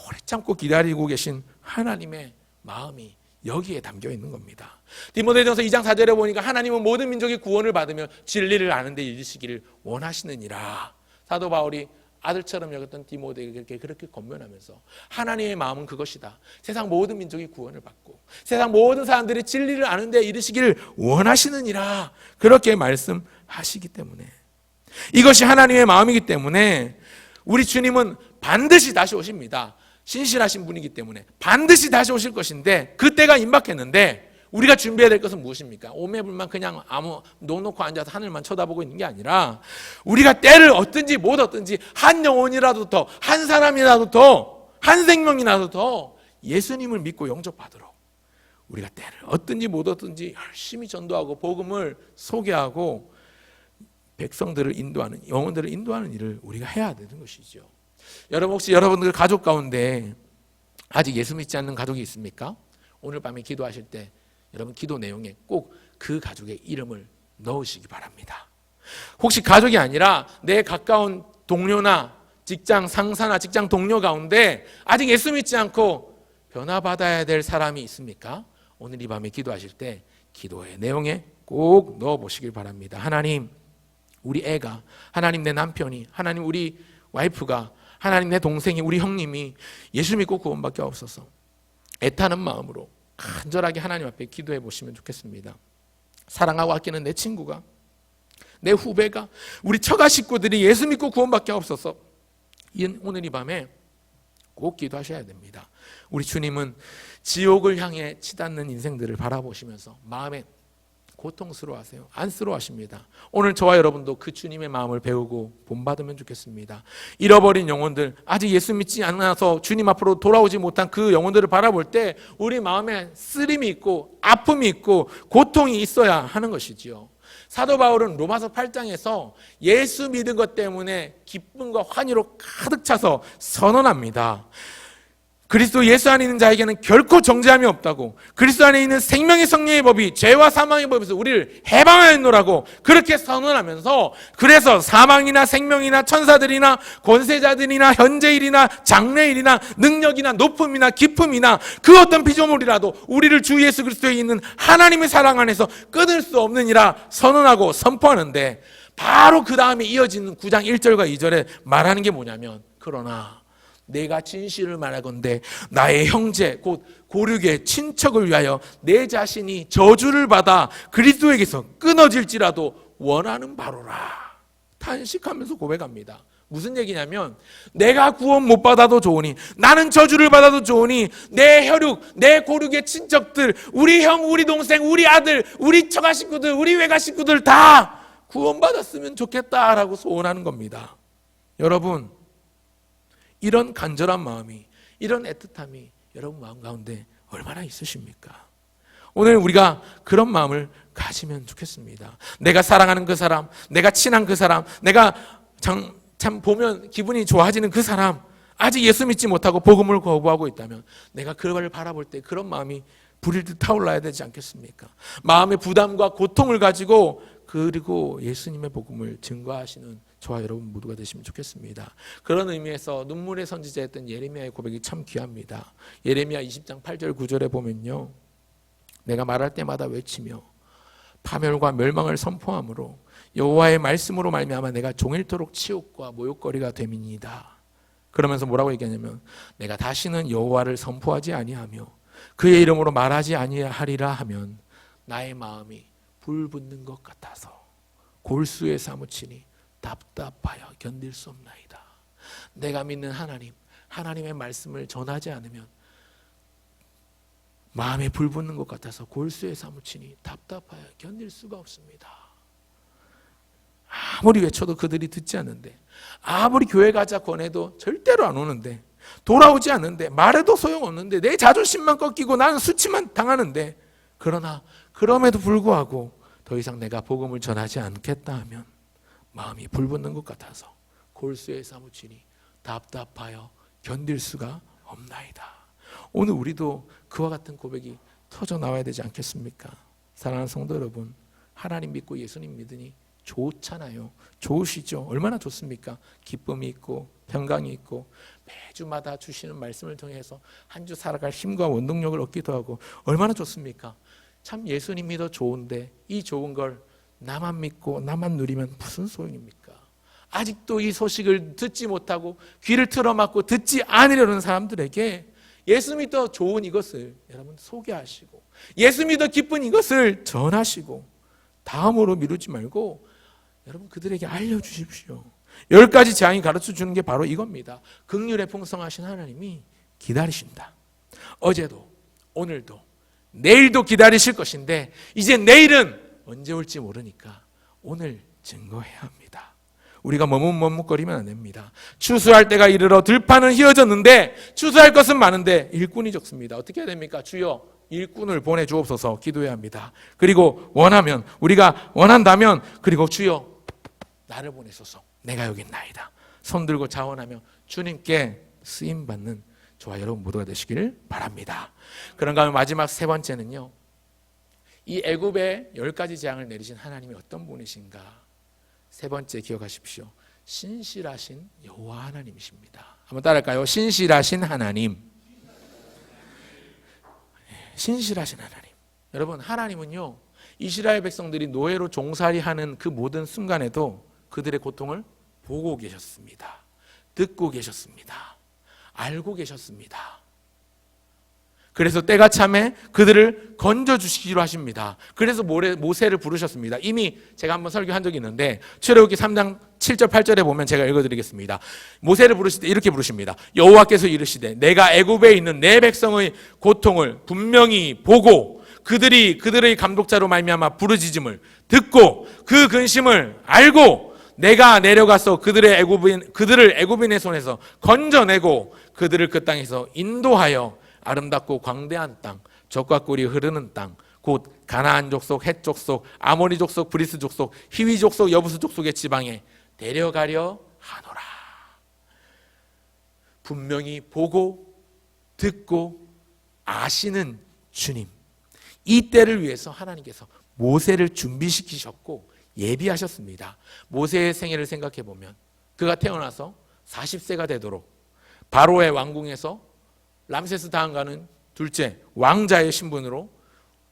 오래 참고 기다리고 계신 하나님의 마음이 여기에 담겨 있는 겁니다. 디모데전서 2장 4절에 보니까 하나님은 모든 민족이 구원을 받으며 진리를 아는 데 이르시기를 원하시느니라. 사도 바울이 아들처럼 여겼던 디모데에게 그렇게 권면하면서, 하나님의 마음은 그것이다. 세상 모든 민족이 구원을 받고 세상 모든 사람들이 진리를 아는 데 이르시기를 원하시느니라, 그렇게 말씀하시기 때문에, 이것이 하나님의 마음이기 때문에 우리 주님은 반드시 다시 오십니다. 신실하신 분이기 때문에 반드시 다시 오실 것인데, 그때가 임박했는데 우리가 준비해야 될 것은 무엇입니까? 오매불만 그냥 아무 놓고 앉아서 하늘만 쳐다보고 있는 게 아니라 우리가 때를 얻든지 못 얻든지 한 영혼이라도 더, 한 사람이라도 더, 한 생명이라도 더 예수님을 믿고 영접받으러 우리가 때를 얻든지 못 얻든지 열심히 전도하고 복음을 소개하고 백성들을 인도하는, 영혼들을 인도하는 일을 우리가 해야 되는 것이죠. 여러분, 혹시 여러분들 가족 가운데 아직 예수 믿지 않는 가족이 있습니까? 오늘 밤에 기도하실 때 여러분 기도 내용에 꼭 그 가족의 이름을 넣으시기 바랍니다. 혹시 가족이 아니라 내 가까운 동료나 직장 상사나 직장 동료 가운데 아직 예수 믿지 않고 변화받아야 될 사람이 있습니까? 오늘 이 밤에 기도하실 때 기도의 내용에 꼭 넣어보시길 바랍니다. 하나님, 우리 애가, 하나님 내 남편이, 하나님 우리 와이프가, 하나님 내 동생이, 우리 형님이 예수 믿고 구원받게 하옵소서. 애타는 마음으로 간절하게 하나님 앞에 기도해 보시면 좋겠습니다. 사랑하고 아끼는 내 친구가, 내 후배가, 우리 처가 식구들이 예수 믿고 구원받게 하옵소서. 오늘 이 밤에 꼭 기도하셔야 됩니다. 우리 주님은 지옥을 향해 치닫는 인생들을 바라보시면서 마음에 고통스러워하세요. 안쓰러워하십니다. 오늘 저와 여러분도 그 주님의 마음을 배우고 본받으면 좋겠습니다. 잃어버린 영혼들, 아직 예수 믿지 않아서 주님 앞으로 돌아오지 못한 그 영혼들을 바라볼 때 우리 마음에 쓰림이 있고 아픔이 있고 고통이 있어야 하는 것이지요. 사도 바울은 로마서 8장에서 예수 믿은 것 때문에 기쁨과 환희로 가득 차서 선언합니다. 그리스도 예수 안에 있는 자에게는 결코 정죄함이 없다고, 그리스도 안에 있는 생명의 성령의 법이 죄와 사망의 법에서 우리를 해방하였노라고 그렇게 선언하면서, 그래서 사망이나 생명이나 천사들이나 권세자들이나 현재일이나 장래일이나 능력이나 높음이나 깊음이나 그 어떤 피조물이라도 우리를 주 예수 그리스도에 있는 하나님의 사랑 안에서 끊을 수 없느니라 선언하고 선포하는데, 바로 그 다음에 이어지는 9장 1절과 2절에 말하는 게 뭐냐면, 그러나 내가 진실을 말하건대 나의 형제 곧 고륙의 친척을 위하여 내 자신이 저주를 받아 그리스도에게서 끊어질지라도 원하는 바로라. 탄식하면서 고백합니다. 무슨 얘기냐면, 내가 구원 못 받아도 좋으니, 나는 저주를 받아도 좋으니 내 혈육, 내 고륙의 친척들, 우리 형, 우리 동생, 우리 아들, 우리 처가 식구들, 우리 외가 식구들 다 구원받았으면 좋겠다라고 소원하는 겁니다. 여러분, 이런 간절한 마음이, 이런 애틋함이 여러분 마음 가운데 얼마나 있으십니까? 오늘 우리가 그런 마음을 가지면 좋겠습니다. 내가 사랑하는 그 사람, 내가 친한 그 사람, 내가 참 보면 기분이 좋아지는 그 사람, 아직 예수 믿지 못하고 복음을 거부하고 있다면 내가 그걸 바라볼 때 그런 마음이 불일 듯 타올라야 되지 않겠습니까? 마음의 부담과 고통을 가지고 그리고 예수님의 복음을 증거하시는 저와 여러분 모두가 되시면 좋겠습니다. 그런 의미에서 눈물의 선지자였던 예레미야의 고백이 참 귀합니다. 예레미야 20장 8절 9절에 보면요, 내가 말할 때마다 외치며 파멸과 멸망을 선포함으로 여호와의 말씀으로 말미암아 내가 종일토록 치욕과 모욕거리가 됨이니이다. 그러면서 뭐라고 얘기하냐면, 내가 다시는 여호와를 선포하지 아니하며 그의 이름으로 말하지 아니하리라 하면 나의 마음이 불 붙는 것 같아서 골수에 사무치니 답답하여 견딜 수 없나이다. 내가 믿는 하나님, 하나님의 말씀을 전하지 않으면 마음에 불 붙는 것 같아서 골수에 사무치니 답답하여 견딜 수가 없습니다. 아무리 외쳐도 그들이 듣지 않는데, 아무리 교회 가자 권해도 절대로 안 오는데, 돌아오지 않는데, 말해도 소용없는데, 내 자존심만 꺾이고 나는 수치만 당하는데, 그러나 그럼에도 불구하고 더 이상 내가 복음을 전하지 않겠다 하면 마음이 불붙는 것 같아서 골수에 사무치니 답답하여 견딜 수가 없나이다. 오늘 우리도 그와 같은 고백이 터져 나와야 되지 않겠습니까? 사랑하는 성도 여러분, 하나님 믿고 예수님 믿으니 좋잖아요. 좋으시죠? 얼마나 좋습니까? 기쁨이 있고 평강이 있고 매주마다 주시는 말씀을 통해서 한 주 살아갈 힘과 원동력을 얻기도 하고 얼마나 좋습니까? 참 예수님이 더 좋은데 이 좋은 걸 나만 믿고 나만 누리면 무슨 소용입니까? 아직도 이 소식을 듣지 못하고 귀를 틀어막고 듣지 않으려는 사람들에게 예수님이 더 좋은 이것을 여러분 소개하시고, 예수님이 더 기쁜 이것을 전하시고, 다음으로 미루지 말고 여러분 그들에게 알려주십시오. 10가지 재앙이 가르쳐주는 게 바로 이겁니다. 긍휼에 풍성하신 하나님이 기다리신다. 어제도 오늘도 내일도 기다리실 것인데 이제 내일은 언제 올지 모르니까 오늘 증거해야 합니다. 우리가 머뭇머뭇거리면 안 됩니다. 추수할 때가 이르러 들판은 휘어졌는데 추수할 것은 많은데 일꾼이 적습니다. 어떻게 해야 됩니까? 주여 일꾼을 보내주옵소서 기도해야 합니다. 그리고 원하면, 우리가 원한다면, 그리고 주여 나를 보내소서, 내가 여기 있나이다. 손 들고 자원하며 주님께 쓰임받는 저와 여러분 모두가 되시길 바랍니다. 그런가 하면 마지막 세 번째는요, 이 애굽에 10가지 재앙을 내리신 하나님이 어떤 분이신가. 세 번째 기억하십시오. 신실하신 여호와 하나님이십니다. 한번 따라할까요? 신실하신 하나님. 신실하신 하나님. 여러분, 하나님은요, 이스라엘 백성들이 노예로 종살이하는 그 모든 순간에도 그들의 고통을 보고 계셨습니다. 듣고 계셨습니다. 알고 계셨습니다. 그래서 때가 참에 그들을 건져주시기로 하십니다. 그래서 모세를 부르셨습니다. 이미 제가 한번 설교한 적이 있는데 출애굽기 3장 7절 8절에 보면 제가 읽어드리겠습니다. 모세를 부르실 때 이렇게 부르십니다. 여호와께서 이르시되 내가 애굽에 있는 내 백성의 고통을 분명히 보고 그들의 감독자로 말미암아 부르짖음을 듣고 그 근심을 알고 내가 내려가서 그들을 애굽인의 손에서 건져내고 그들을 그 땅에서 인도하여 아름답고 광대한 땅, 젖과 꿀이 흐르는 땅, 곧 가나안 족속, 헷 족속, 아모리 족속, 브리스 족속, 히위 족속, 여부스 족속의 지방에 데려가려 하노라. 분명히 보고 듣고 아시는 주님. 이 때를 위해서 하나님께서 모세를 준비시키셨고 예비하셨습니다. 모세의 생애를 생각해 보면 그가 태어나서 40세가 되도록 바로의 왕궁에서 람세스 다음가는 둘째 왕자의 신분으로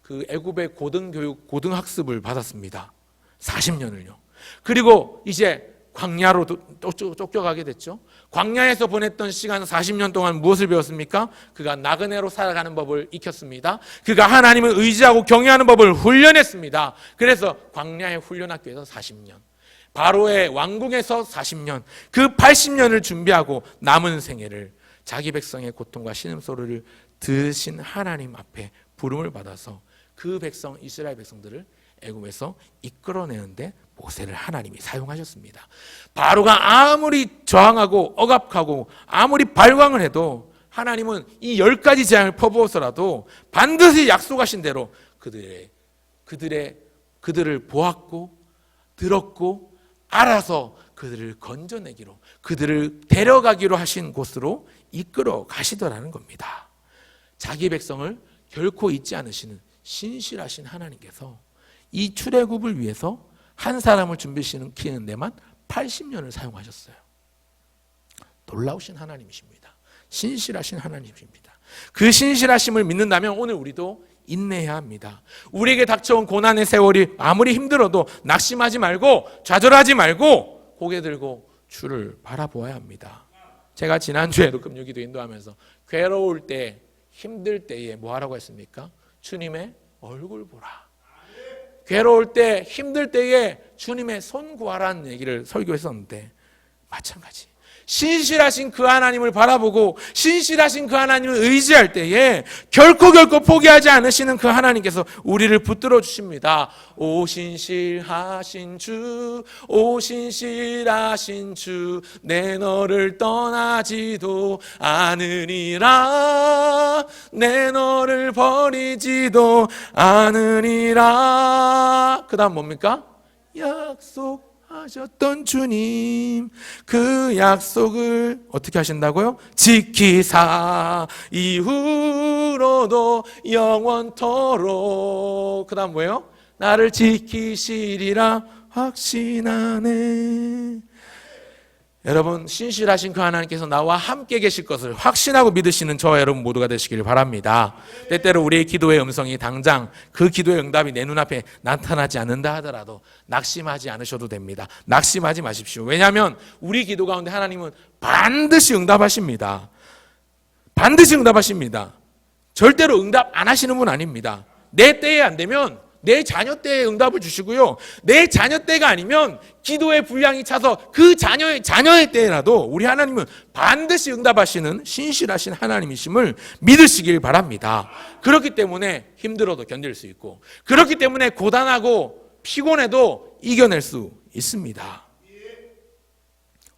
그 애굽의 고등교육, 고등학습을 받았습니다. 40년을요. 그리고 이제 광야로 또 쫓겨가게 됐죠. 광야에서 보냈던 시간 40년 동안 무엇을 배웠습니까? 그가 나그네로 살아가는 법을 익혔습니다. 그가 하나님을 의지하고 경외하는 법을 훈련했습니다. 그래서 광야의 훈련학교에서 40년, 바로의 왕궁에서 40년, 그 80년을 준비하고 남은 생애를 자기 백성의 고통과 신음소리를 들으신 하나님 앞에 부름을 받아서 그 백성, 이스라엘 백성들을 애굽에서 이끌어내는데 모세를 하나님이 사용하셨습니다. 바로가 아무리 저항하고 억압하고 아무리 발광을 해도 하나님은 이 10가지 재앙을 퍼부어서라도 반드시 약속하신 대로 그들을 보았고 들었고 알아서 그들을 건져내기로, 그들을 데려가기로 하신 곳으로 이끌어 가시더라는 겁니다. 자기 백성을 결코 잊지 않으시는 신실하신 하나님께서 이 출애굽을 위해서 한 사람을 준비시키는 데만 80년을 사용하셨어요. 놀라우신 하나님이십니다. 신실하신 하나님이십니다. 그 신실하심을 믿는다면 오늘 우리도 인내해야 합니다. 우리에게 닥쳐온 고난의 세월이 아무리 힘들어도 낙심하지 말고 좌절하지 말고 고개 들고 주를 바라보아야 합니다. 제가 지난주에도 금요기도 인도하면서 괴로울 때, 힘들 때에 뭐 하라고 했습니까? 주님의 얼굴 보라. 괴로울 때, 힘들 때에 주님의 손 구하라는 얘기를 설교했었는데 마찬가지. 신실하신 그 하나님을 바라보고 신실하신 그 하나님을 의지할 때에 결코 포기하지 않으시는 그 하나님께서 우리를 붙들어 주십니다. 오 신실하신 주, 오 신실하신 주, 내 너를 떠나지도 않으리라, 내 너를 버리지도 않으리라. 그 다음 뭡니까? 약속하셨던 주님, 그 약속을 어떻게 하신다고요? 지키사 이후로도 영원토록. 그 다음 뭐예요? 나를 지키시리라 확신하네. 여러분, 신실하신 그 하나님께서 나와 함께 계실 것을 확신하고 믿으시는 저와 여러분 모두가 되시길 바랍니다. 때때로 우리의 기도의 음성이 당장 그 기도의 응답이 내 눈앞에 나타나지 않는다 하더라도 낙심하지 않으셔도 됩니다. 낙심하지 마십시오. 왜냐하면 우리 기도 가운데 하나님은 반드시 응답하십니다. 반드시 응답하십니다. 절대로 응답 안 하시는 분 아닙니다. 내 때에 안 되면 내 자녀 때에 응답을 주시고요, 내 자녀 때가 아니면 기도의 분량이 차서 그 자녀의 때라도 우리 하나님은 반드시 응답하시는 신실하신 하나님이심을 믿으시길 바랍니다. 그렇기 때문에 힘들어도 견딜 수 있고, 그렇기 때문에 고단하고 피곤해도 이겨낼 수 있습니다.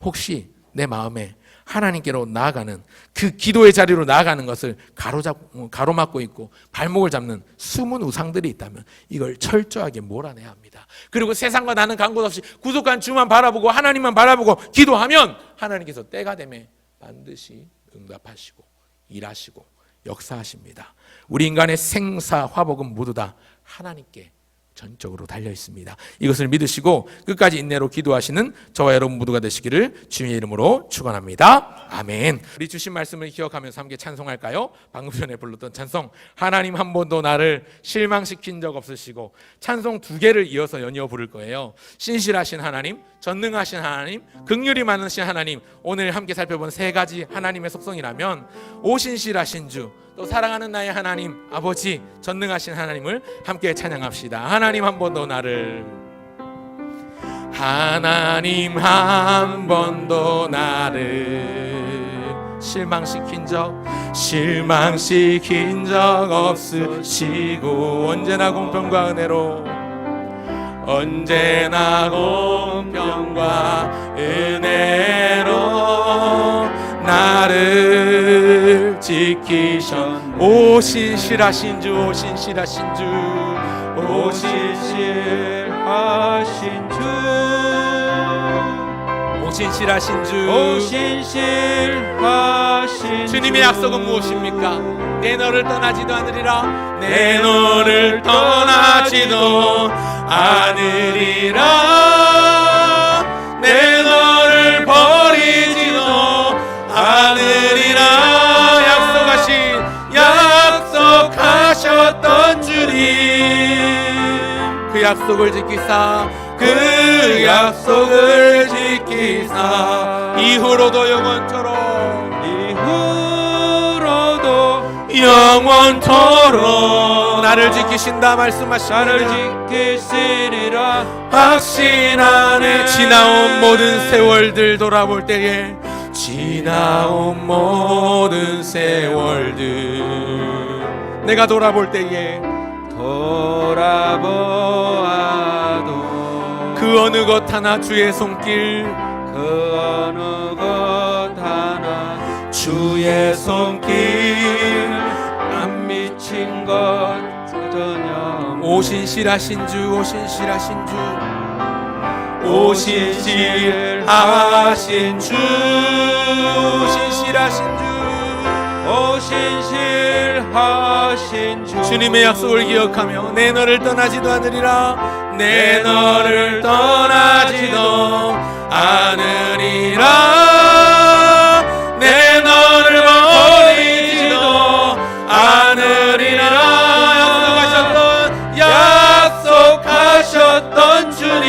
혹시 내 마음에 하나님께로 나아가는 그 기도의 자리로 나아가는 것을 가로막고 있고 발목을 잡는 숨은 우상들이 있다면 이걸 철저하게 몰아내야 합니다. 그리고 세상과 나는 간 곳 없이 구속한 주만 바라보고 하나님만 바라보고 기도하면 하나님께서 때가 되면 반드시 응답하시고 일하시고 역사하십니다. 우리 인간의 생사 화복은 모두 다 하나님께 전적으로 달려 있습니다. 이것을 믿으시고 끝까지 인내로 기도하시는 저와 여러분 모두가 되시기를 주님의 이름으로 축원합니다. 아멘. 우리 주신 말씀을 기억하면서 함께 찬송할까요? 방금 전에 불렀던 찬송, 하나님 한 번도 나를 실망시킨 적 없으시고, 찬송 2개를 이어서 연이어 부를 거예요. 신실하신 하나님, 전능하신 하나님, 긍휼이 많으신 하나님. 오늘 함께 살펴본 3가지 하나님의 속성이라면 오신실하신 주, 또 사랑하는 나의 하나님 아버지, 전능하신 하나님을 함께 찬양합시다. 하나님 한 번도 나를, 하나님 한 번도 나를 실망시킨 적 없으시고, 언제나 공평과 은혜로, 언제나 공평과 은혜로 나를 지키셨. 오 신실하신 주, 오 신실하신 주, 오 신실하신 주, 오 신실하신 주, 오 신실하신 주님의 약속은 무엇입니까? 내 너를 떠나지도 않으리라, 내 너를 떠나지도 않으리라, 내 너를 버리지도 않으리라. 약속하셨던 주님, 그 약속을 지키사, 그 약속을 지키사 이후로도 영원토록 나를 지키신다 말씀하십니다. 나를 지키시리라 확신하네. 지나온 모든 세월들 돌아볼 때에, 지나온 모든 세월들 내가 돌아볼 때에, 돌아보아도 그 어느 것 하나 주의 손길, 그 어느 것 하나 주의 손길 안 미친 것 전혀. 오 신실하신 주, 오 신실하신 주, 오 신실하신 주, 신실하신 주, 오 신실하신 주. 주님의 약속을 기억하며 내 너를 떠나지도 않으리라, 내 너를 떠나지도 않으리라, 내 너를 버리지도 않으리라. 약속하셨던 주님,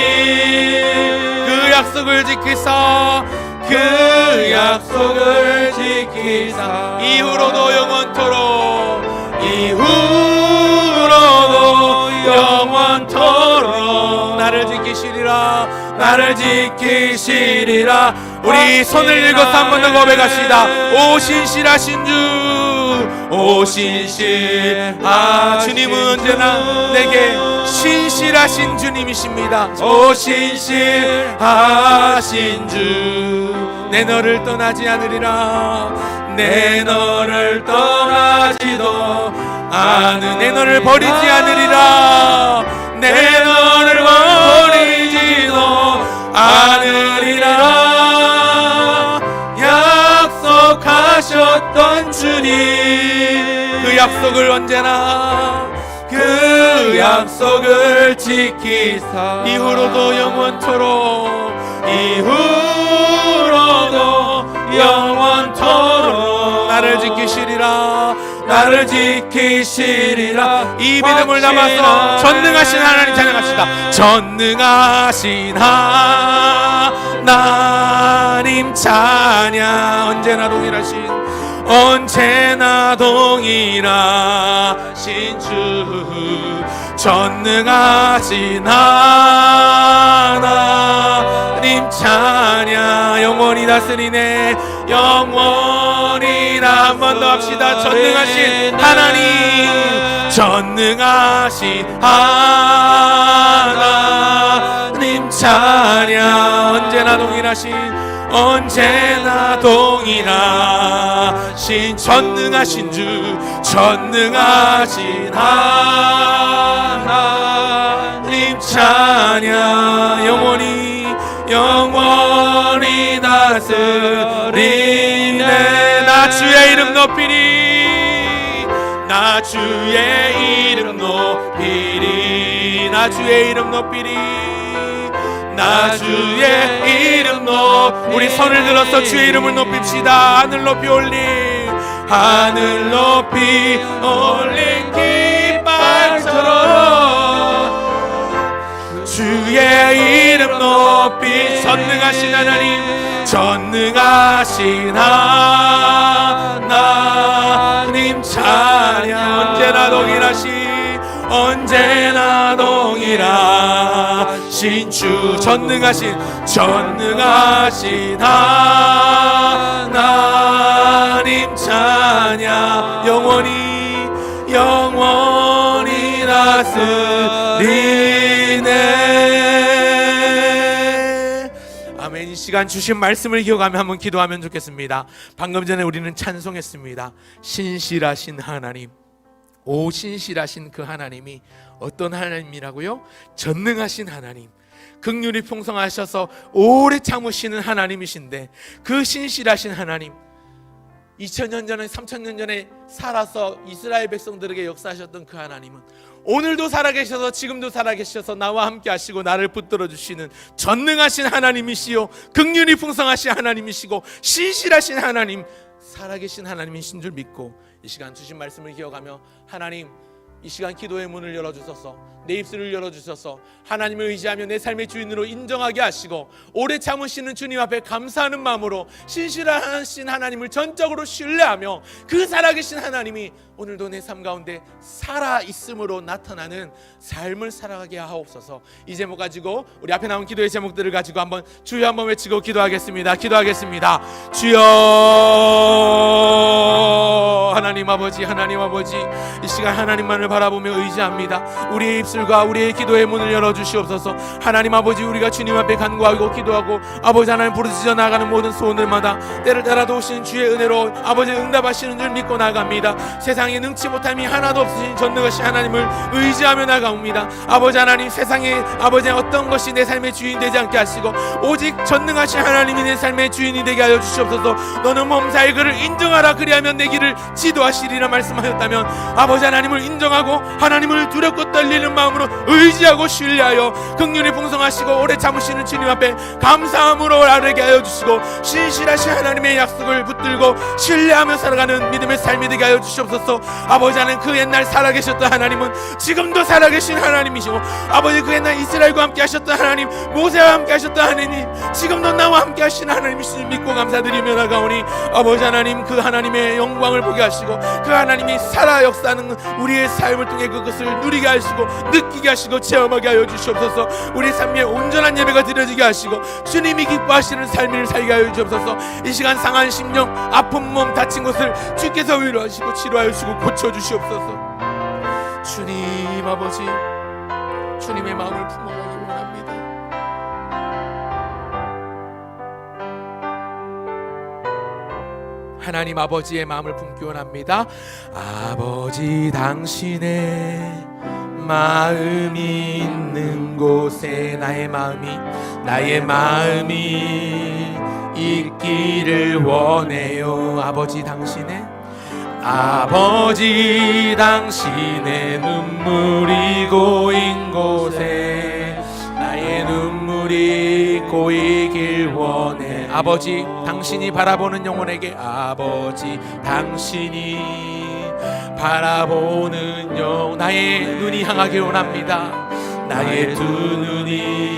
그 약속을 지키사, 그 약속을 지키사 이후로도 영원토록 나를 지키시리라, 나를 지키시리라. 우리 손을 들고서 한 번 더 고백합시다. 오 신실하신 주, 오 주님은 언제나 내게 신실하신 주님이십니다. 오 신실하신 주, 내 너를 떠나지 않으리라, 내 너를 떠나지도 내 너를 버리지 않으리라, 내 너를 버리지도 않으리라. 약속하셨던 주님, 그 약속을 언제나, 그 약속을 지키사 이후로도 영원토록 나를 지키시리라, 나를 지키시리라. 이 믿음을 담아서 전능하신 하나님 찬양합시다. 전능하신 하나님 찬양. 언제나 동일하신 주, 전능하신 하나님 찬양. 영원히 다스리네. 영원히 한 번 더 합시다. 전능하신 하나님, 전능하신 하나님 찬양. 언제나 동일하신, 언제나 동일하신 전능하신 주, 전능하신 하나님 찬양. 영원히 영원히 다스리네. 나 주의 이름 높이리, 나 주의 이름 높이리, 나 주의 이름 높이리, 나 주의 이름 높이리. 우리 손을 들어서 주의 이름을 높입시다. 하늘 높이 올린, 하늘 높이 올린 깃발처럼 주의 이름 높이. 전능하신 하나님, 전능하신 하나님 찬양. 언제나 동일하신, 언제나 동일하신 주, 전능하신, 전능하신 하나님 찬양. 영원히 영원히 다스리네. 아멘. 이 시간 주신 말씀을 기억하며 한번 기도하면 좋겠습니다. 방금 전에 우리는 찬송했습니다. 신실하신 하나님. 오, 신실하신 그 하나님이 어떤 하나님이라고요? 전능하신 하나님, 긍휼이 풍성하셔서 오래 참으시는 하나님이신데, 그 신실하신 하나님, 2000년 전에 3000년 전에 살아서 이스라엘 백성들에게 역사하셨던 그 하나님은 오늘도 살아계셔서, 지금도 살아계셔서 나와 함께 하시고 나를 붙들어 주시는 전능하신 하나님이시요, 긍휼이 풍성하신 하나님이시고 신실하신 하나님, 살아계신 하나님이신 줄 믿고 이 시간 주신 말씀을 기억하며, 하나님 이 시간 기도의 문을 열어주셔서 내 입술을 열어주셔서 하나님을 의지하며 내 삶의 주인으로 인정하게 하시고, 오래 참으시는 주님 앞에 감사하는 마음으로 신실하신 하나님을 전적으로 신뢰하며, 그 살아계신 하나님이 오늘도 내 삶 가운데 살아있음으로 나타나는 삶을 살아가게 하옵소서. 이 제목 가지고, 우리 앞에 나온 기도의 제목들을 가지고 한번 주여 한번 외치고 기도하겠습니다. 기도하겠습니다. 주여. 하나님 아버지, 하나님 아버지, 이 시간 하나님만을 바라보며 의지합니다. 우리의 입술과 우리의 기도의 문을 열어주시옵소서. 하나님 아버지, 우리가 주님 앞에 간구하고 기도하고 아버지 하나님 부르짖어 나가는 모든 소원들마다 때를 따라 도우시는 주의 은혜로 아버지 응답하시는 줄 믿고 나갑니다. 세상에 능치 못함이 하나도 없으신 전능하신 하나님을 의지하며 나가옵니다. 아버지 하나님, 세상에 아버지 어떤 것이 내 삶의 주인 되지 않게 하시고 오직 전능하신 하나님이 내 삶의 주인이 되게 하여 주시옵소서. 너는 몸사의 그를 인정하라, 그리하면 내 길을 지도하시리라 말씀하셨다면, 아버지 하나님을 인정하고 하나님을 두렵고 떨리는 마음으로 의지하고 신뢰하여 긍휼이 풍성하시고 오래 참으시는 주님 앞에 감사함으로 나르게 하여 주시고, 신실하신 하나님의 약속을 붙들고 신뢰하며 살아가는 믿음의 삶이 되게 하여 주시옵소서. 아버지 하나님, 그 옛날 살아계셨던 하나님은 지금도 살아계신 하나님이시고, 아버지 그 옛날 이스라엘과 함께 하셨던 하나님, 모세와 함께 하셨던 하나님, 지금도 나와 함께 하신 하나님이시니 믿고 감사드리며 나가오니, 아버지 하나님, 그 하나님의 영광을 보게 하시고 그 하나님이 살아 역사하는 우리의 삶을 통해 그것을 누리게 하시고 느끼게 하시고 체험하게 하여 주시옵소서. 우리 삶에 온전한 예배가 드려지게 하시고 주님이 기뻐하시는 삶을 살게 하여 주옵소서. 이 시간 상한 심령, 아픈 몸, 다친 곳을 주께서 위로하시고 치료하여 주시고 고쳐주시옵소서. 주님 아버지, 주님의 마음을 품어가기 원합니다. 하나님 아버지의 마음을 품기 원합니다. 아버지, 당신의 마음이 있는 곳에 나의 마음이 있기를 원해요. 아버지, 당신의 눈물이 고인 곳에 나의 눈물이 고이길 원해. 아버지, 당신이 바라보는 영혼에게, 아버지, 당신이 바라보는 영혼, 나의 눈이 향하길 원합니다. 나의 두 눈이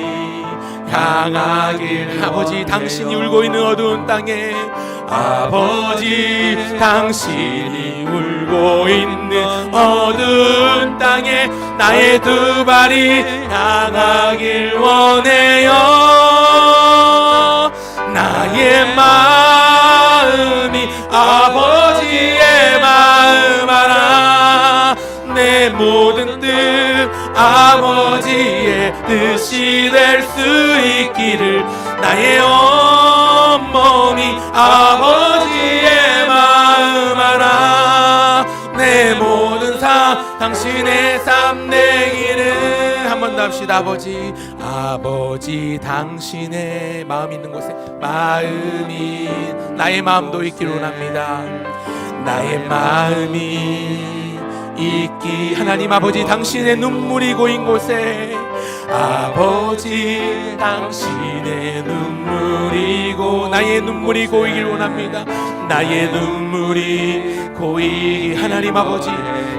향하길. 아버지, 당신이 울고 있는 어두운 땅에 아버지 당신이 울고 있는 어두운 땅에 나의 두 발이 향하길 원해요. 나의 마음이 아버지의 마음 알아. 내 모든 뜻 아버지의 뜻이 될 수 있기를. 나의 온몸이 아버지의 마음 알아. 내 모든 삶 당신의 삶 되기를. 한 번 더 합시다. 아버지 당신의 마음 있는 곳에 마음이 나의 마음도 있기를 원합니다. 나의 마음이 있기. 하나님 아버지 당신의 눈물이 고인 곳에 아버지 당신의 눈물이 나의 눈물이 고이길 원합니다. 나의 눈물이 고이기. 하나님 아버지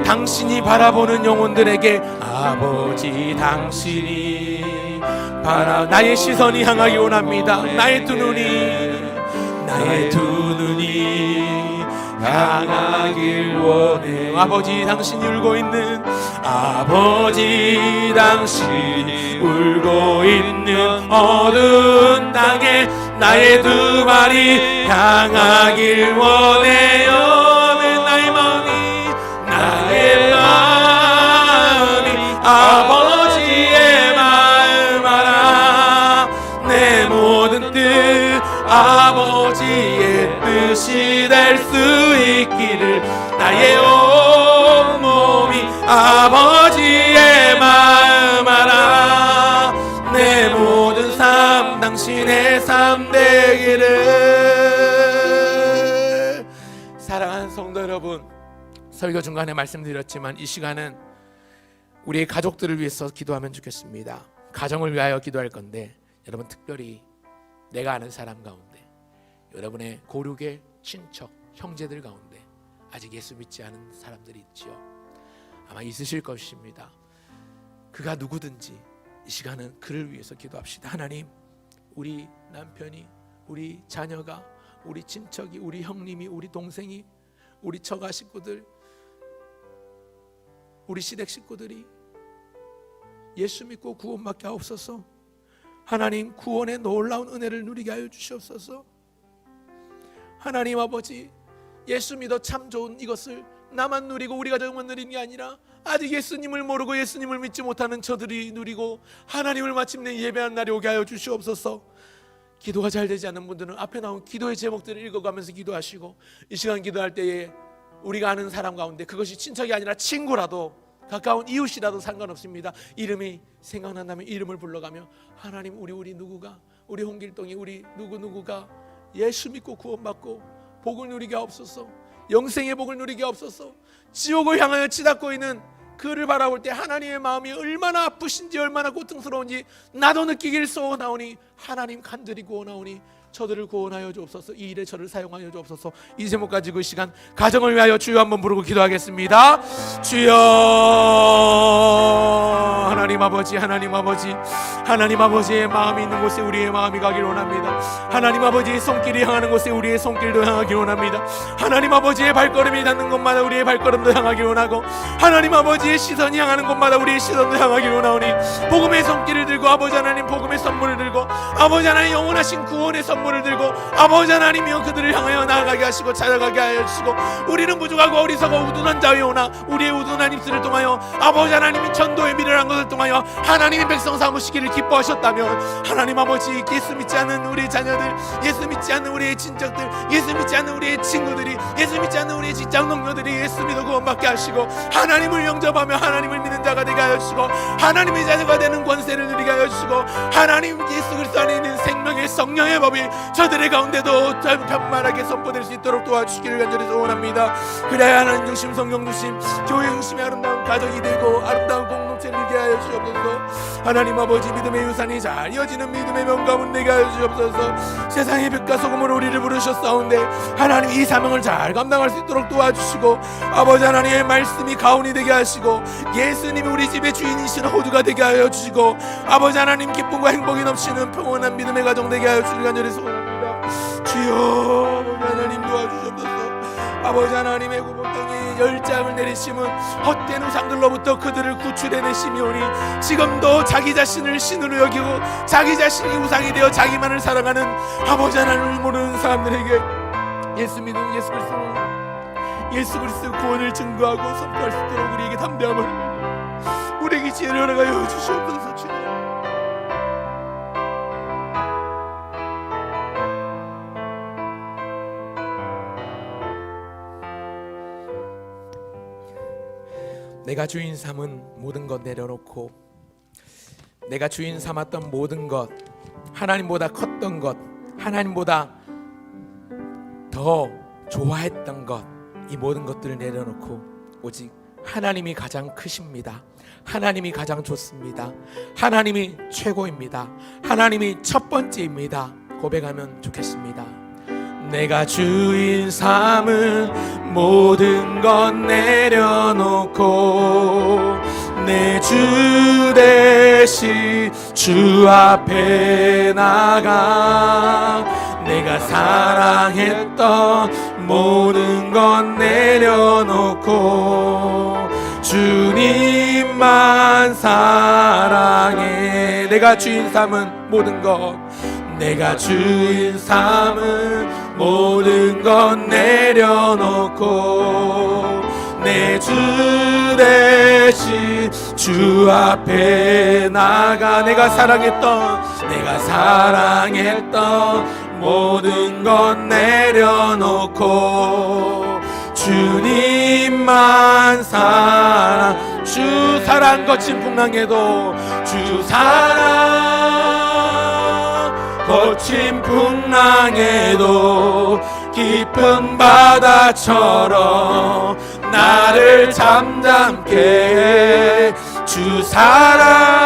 당신이 바라보는 영혼들에게 아버지 당신이 나의 시선이 향하기 원합니다. 나의 두 눈이 향하길 원해. 아버지 당신이 울고 있는 아버지 당신이 울고 있는 어두운 땅에 나의 두 발이 향하길 원해요. 나의 마음이 아버지의 마음 알아. 내 모든 뜻 아버지의 뜻이 될 수 있기를. 나의 온몸이 아버지의 마음 알아. 내 모든 삶 당신의 삶 되기를. 사랑하는 성도 여러분, 설교 중간에 말씀드렸지만 이 시간은 우리의 가족들을 위해서 기도하면 좋겠습니다. 가정을 위하여 기도할 건데, 여러분 특별히 내가 아는 사람 가운데, 여러분의 고륙의 친척, 형제들 가운데 아직 예수 믿지 않은 사람들이 있지요. 아마 있으실 것입니다. 그가 누구든지 이 시간은 그를 위해서 기도합시다. 하나님, 우리 남편이, 우리 자녀가, 우리 친척이, 우리 형님이, 우리 동생이, 우리 처가 식구들, 우리 시댁 식구들이 예수 믿고 구원받게 하옵소서. 하나님, 구원의 놀라운 은혜를 누리게 하여 주시옵소서. 하나님 아버지, 예수 믿어 참 좋은 이것을 나만 누리고 우리 가족만 누리는 게 아니라 아직 예수님을 모르고 예수님을 믿지 못하는 저들이 누리고 하나님을 마침내 예배하는 날이 오게 하여 주시옵소서. 기도가 잘 되지 않는 분들은 앞에 나온 기도의 제목들을 읽어가면서 기도하시고, 이 시간 기도할 때에 우리가 아는 사람 가운데, 그것이 친척이 아니라 친구라도 가까운 이웃이라도 상관없습니다. 이름이 생각난다면 이름을 불러가며, 하나님, 우리 누구가, 우리 홍길동이, 우리 누구가 예수 믿고 구원받고 복을 누리게 하옵소서. 영생의 복을 누리게 하옵소서. 지옥을 향하여 치닫고 있는 그를 바라볼 때 하나님의 마음이 얼마나 아프신지, 얼마나 고통스러운지 나도 느끼길 소원하오니, 하나님 간절히 구원하오니 저들을 구원하여 주옵소서. 이 일에 저를 사용하여 주옵소서. 이 제목 가지고 이 시간 가정을 위하여 주여 한번 부르고 기도하겠습니다. 주여. 하나님 아버지, 하나님 아버지, 하나님 아버지의 마음이 있는 곳에 우리의 마음이 가길 원합니다. 하나님 아버지의 손길이 향하는 곳에 우리의 손길도 향하길 원합니다. 하나님 아버지의 발걸음이 닿는 곳마다 우리의 발걸음도 향하길 원하고, 하나님 아버지의 시선이 향하는 곳마다 우리의 시선도 향하길 원하오니, 복음의 손길을 들고 아버지 하나님 복음의 선물을 들고, 아버지 하나님 영원하신 구원의 선물을 들고, 아버지 하나님이여 그들을 향하여 나아가게 하시고 찾아가게 하여 주시고, 우리는 부족하고 어리석어 우둔한 자유오나 우리의 우둔한 입술을 통하여 아버지 하나님이 전도의 미련한 것을 통하여 하나님의 백성 삼으시기를 기뻐하셨다면, 하나님 아버지, 예수 믿지 않는 우리 자녀들, 예수 믿지 않는 우리의 친척들, 예수 믿지 않는 우리의 친구들이, 예수 믿지 않는 우리의 직장 동료들이 예수 믿어 구원받게 하시고, 하나님을 영접하며 하나님을 믿는 자가 되게 하여 주시고, 하나님의 자녀가 되는 권세를 누리게 하여 주시고, 하나님 예수 그리스도 안에 있는 생명의 성령의 법이 저들의 가운데도 편만하게 선포될 수 있도록 도와주시기를 간절히 소원합니다. 그래야 하나님 중심, 성령 중심, 교회 중심의 아름다운 가정이 되고 아름다운 공동체를 이루게 하여 주옵소서. 하나님 아버지, 믿음의 유산이 잘 이어지는 믿음의 명감을 내게 하여 주옵소서. 세상의 빛과 소금으로 우리를 부르셨사온데, 하나님 이 사명을 잘 감당할 수 있도록 도와주시고, 아버지 하나님의 말씀이 가온이 되게 하시고, 예수님이 우리 집의 주인이시는 호두가 되게 하여 주시고, 아버지 하나님 기쁨과 행복이 넘치는 평온한 믿음의 가정 되게 하여 주시길 간절히 소원합니다. 주여. 하나님 도와주시옵소서. 아버지 하나님의 구본 땅에 열장을 내리심은 헛된 우상들로부터 그들을 구출해내시오니 지금도 자기 자신을 신으로 여기고 자기 자신이 우상이 되어 자기만을 사랑하는 아버지 하나님을 모르는 사람들에게 예수 믿는 예수 그리스도 구원을 증거하고 선포할 수 있도록 우리에게 담대함을, 우리에게 지혜를 허락하여 주시옵소서. 주님, 내가 주인 삼은 모든 것 내려놓고 내가 주인 삼았던 모든 것, 하나님보다 컸던 것, 하나님보다 더 좋아했던 것, 이 모든 것들을 내려놓고 오직 하나님이 가장 크십니다. 하나님이 가장 좋습니다. 하나님이 최고입니다. 하나님이 첫 번째입니다. 고백하면 좋겠습니다. 내가 주인 삼은 모든 것 내려놓고 내 주 대신 주 앞에 나가 내가 사랑했던 모든 것 내려놓고 주님만 사랑해. 내가 주인 삼은 모든 것, 내가 주인 삼은 모든 것 내려놓고 내 주 대신 주 앞에 나가 내가 사랑했던 모든 것 내려놓고 주님만 사랑. 주 사랑 거친 풍랑에도 주 사랑 거친 풍랑에도 깊은 바다처럼 나를 잠잠케 해. 주 사랑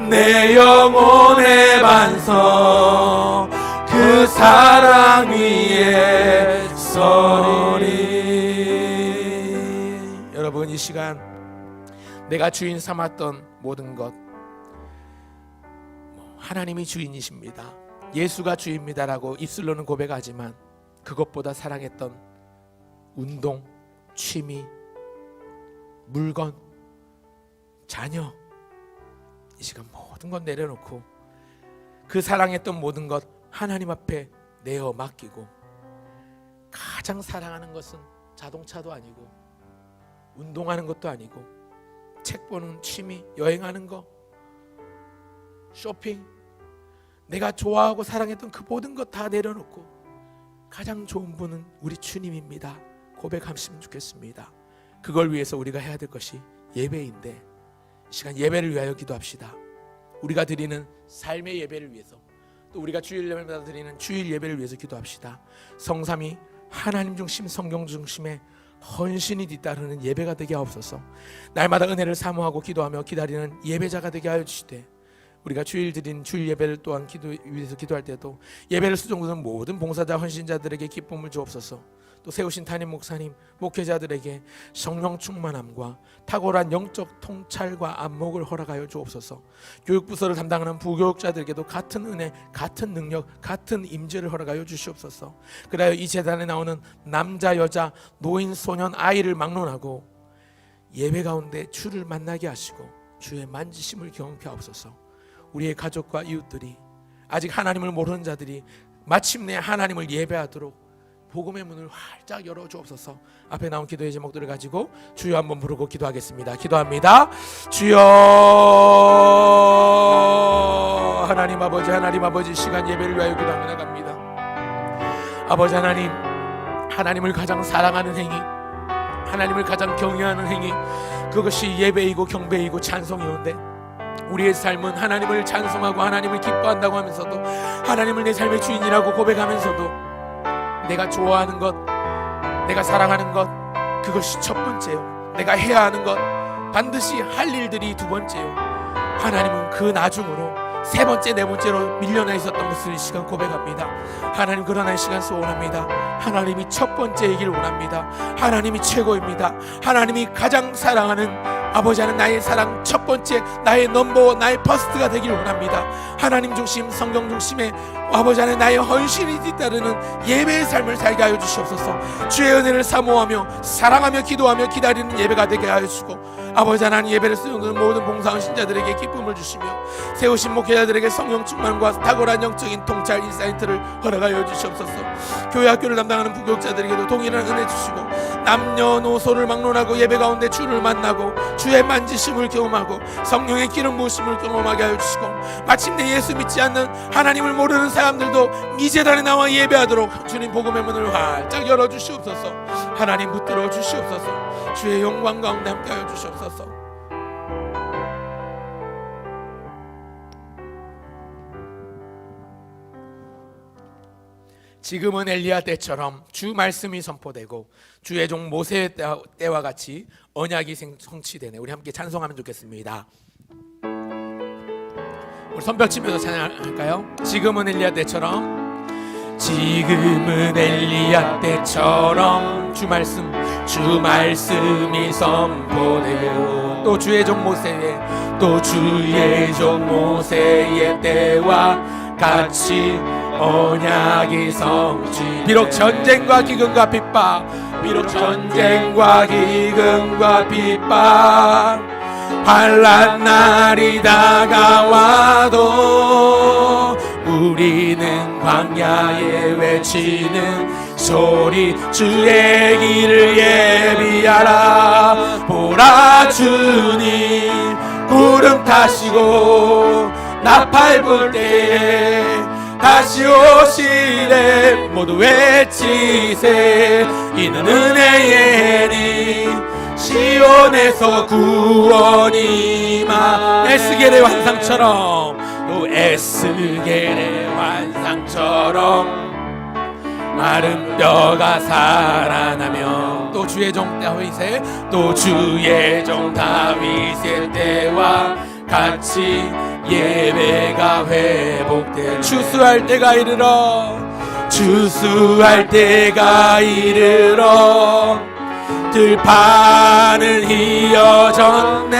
내 영혼의 반석 그 사랑 위에 서리. 여러분, 이 시간 내가 주인 삼았던 모든 것, 하나님이 주인이십니다, 예수가 주입니다라고 입술로는 고백하지만 그것보다 사랑했던 운동, 취미, 물건, 자녀, 이 시간 모든 것 내려놓고 그 사랑했던 모든 것 하나님 앞에 내어 맡기고, 가장 사랑하는 것은 자동차도 아니고 운동하는 것도 아니고 책 보는 취미, 여행하는 거, 쇼핑, 내가 좋아하고 사랑했던 그 모든 것 다 내려놓고 가장 좋은 분은 우리 주님입니다. 고백하시면 좋겠습니다. 그걸 위해서 우리가 해야 될 것이 예배인데, 이 시간 예배를 위하여 기도합시다. 우리가 드리는 삶의 예배를 위해서, 또 우리가 주일 예배마다 드리는 주일 예배를 위해서 기도합시다. 성삼위 하나님 중심, 성경 중심의 헌신이 뒤따르는 예배가 되게 하옵소서. 날마다 은혜를 사모하고 기도하며 기다리는 예배자가 되게 하여 주시되, 우리가 주일 드린 주일 예배를 또한 위해서 기도할 때도 예배를 수종드는 모든 봉사자 헌신자들에게 기쁨을 주옵소서. 또 세우신 담임 목사님, 목회자들에게 성령 충만함과 탁월한 영적 통찰과 안목을 허락하여 주옵소서. 교육부서를 담당하는 부교육자들에게도 같은 은혜, 같은 능력, 같은 임재를 허락하여 주시옵소서. 그래야 이 재단에 나오는 남자, 여자, 노인, 소년, 아이를 막론하고 예배 가운데 주를 만나게 하시고 주의 만지심을 경험케 하옵소서. 우리의 가족과 이웃들이, 아직 하나님을 모르는 자들이 마침내 하나님을 예배하도록 복음의 문을 활짝 열어주옵소서. 앞에 나온 기도의 제목들을 가지고 주여 한번 부르고 기도하겠습니다. 기도합니다. 주여. 하나님 아버지, 시간 예배를 위하여 기도하며 나갑니다. 아버지 하나님, 하나님을 가장 사랑하는 행위, 하나님을 가장 경외하는 행위, 그것이 예배이고 경배이고 찬송이온데, 우리의 삶은 하나님을 찬송하고 하나님을 기뻐한다고 하면서도, 하나님을 내 삶의 주인이라고 고백하면서도, 내가 좋아하는 것, 내가 사랑하는 것, 그것이 첫 번째요. 내가 해야 하는 것, 반드시 할 일들이 두 번째요. 하나님은 그 나중으로 세 번째, 네 번째로 밀려나 있었던 것을 이 시간 고백합니다. 하나님, 그러나 이 시간 소원합니다. 하나님이 첫 번째이길 원합니다. 하나님이 최고입니다. 하나님이 가장 사랑하는 아버지 하나님, 나의 사랑 첫 번째, 나의 넘버원, 나의 퍼스트가 되기를 원합니다. 하나님 중심, 성경 중심의 아버지 하나님, 나의 헌신이 뒤따르는 예배의 삶을 살게 하여 주시옵소서. 주의 은혜를 사모하며 사랑하며 기도하며 기다리는 예배가 되게 하여 주시고, 아버지 하나님, 예배를 수용하는 모든 봉사하는 신자들에게 기쁨을 주시며 세우신 목회자들에게 성령 충만과 탁월한 영적인 통찰 인사이트를 허락하여 주시옵소서. 교회 학교를 담당하는 부교육자들에게도 동일한 은혜 주시고, 남녀노소를 막론하고 예배 가운데 주를 만나고 주의 만지심을 경험하고 성령의 기름 부으심을 경험하게 하여 주시고, 마침내 예수 믿지 않는 하나님을 모르는 사람들도 미제단에 나와 예배하도록 주님 복음의 문을 활짝 열어주시옵소서. 하나님 붙들어 주시옵소서. 주의 영광 가운데 함께하여 주시옵소서. 지금은 엘리야 때처럼 주 말씀이 선포되고 주의 종 모세의 때와 같이 언약이 성취되네. 우리 함께 찬송하면 좋겠습니다. 우리 손뼉 치면서 찬양할까요? 지금은 엘리야 때처럼, 지금은 엘리야 때처럼 주 말씀이 선포되고, 또 주의 종 모세의 때와 같이 언약이 성취. 비록 전쟁과 기근과 핍박, 환난 날이 다가와도 우리는 광야에 외치는 소리, 주의 길을 예비하라. 보라, 주님 구름 타시고 나팔 불 때에 다시 오시네. 모두 외치세. 이는 은혜의 리, 시온에서 구원이 임하. 에스겔의 환상처럼, 또 에스겔의 환상처럼 마른 뼈가 살아나며, 또 주의 종 다윗의 때와 같이 예배가 회복돼. 추수할 때가 이르러 들판은 휘어졌네.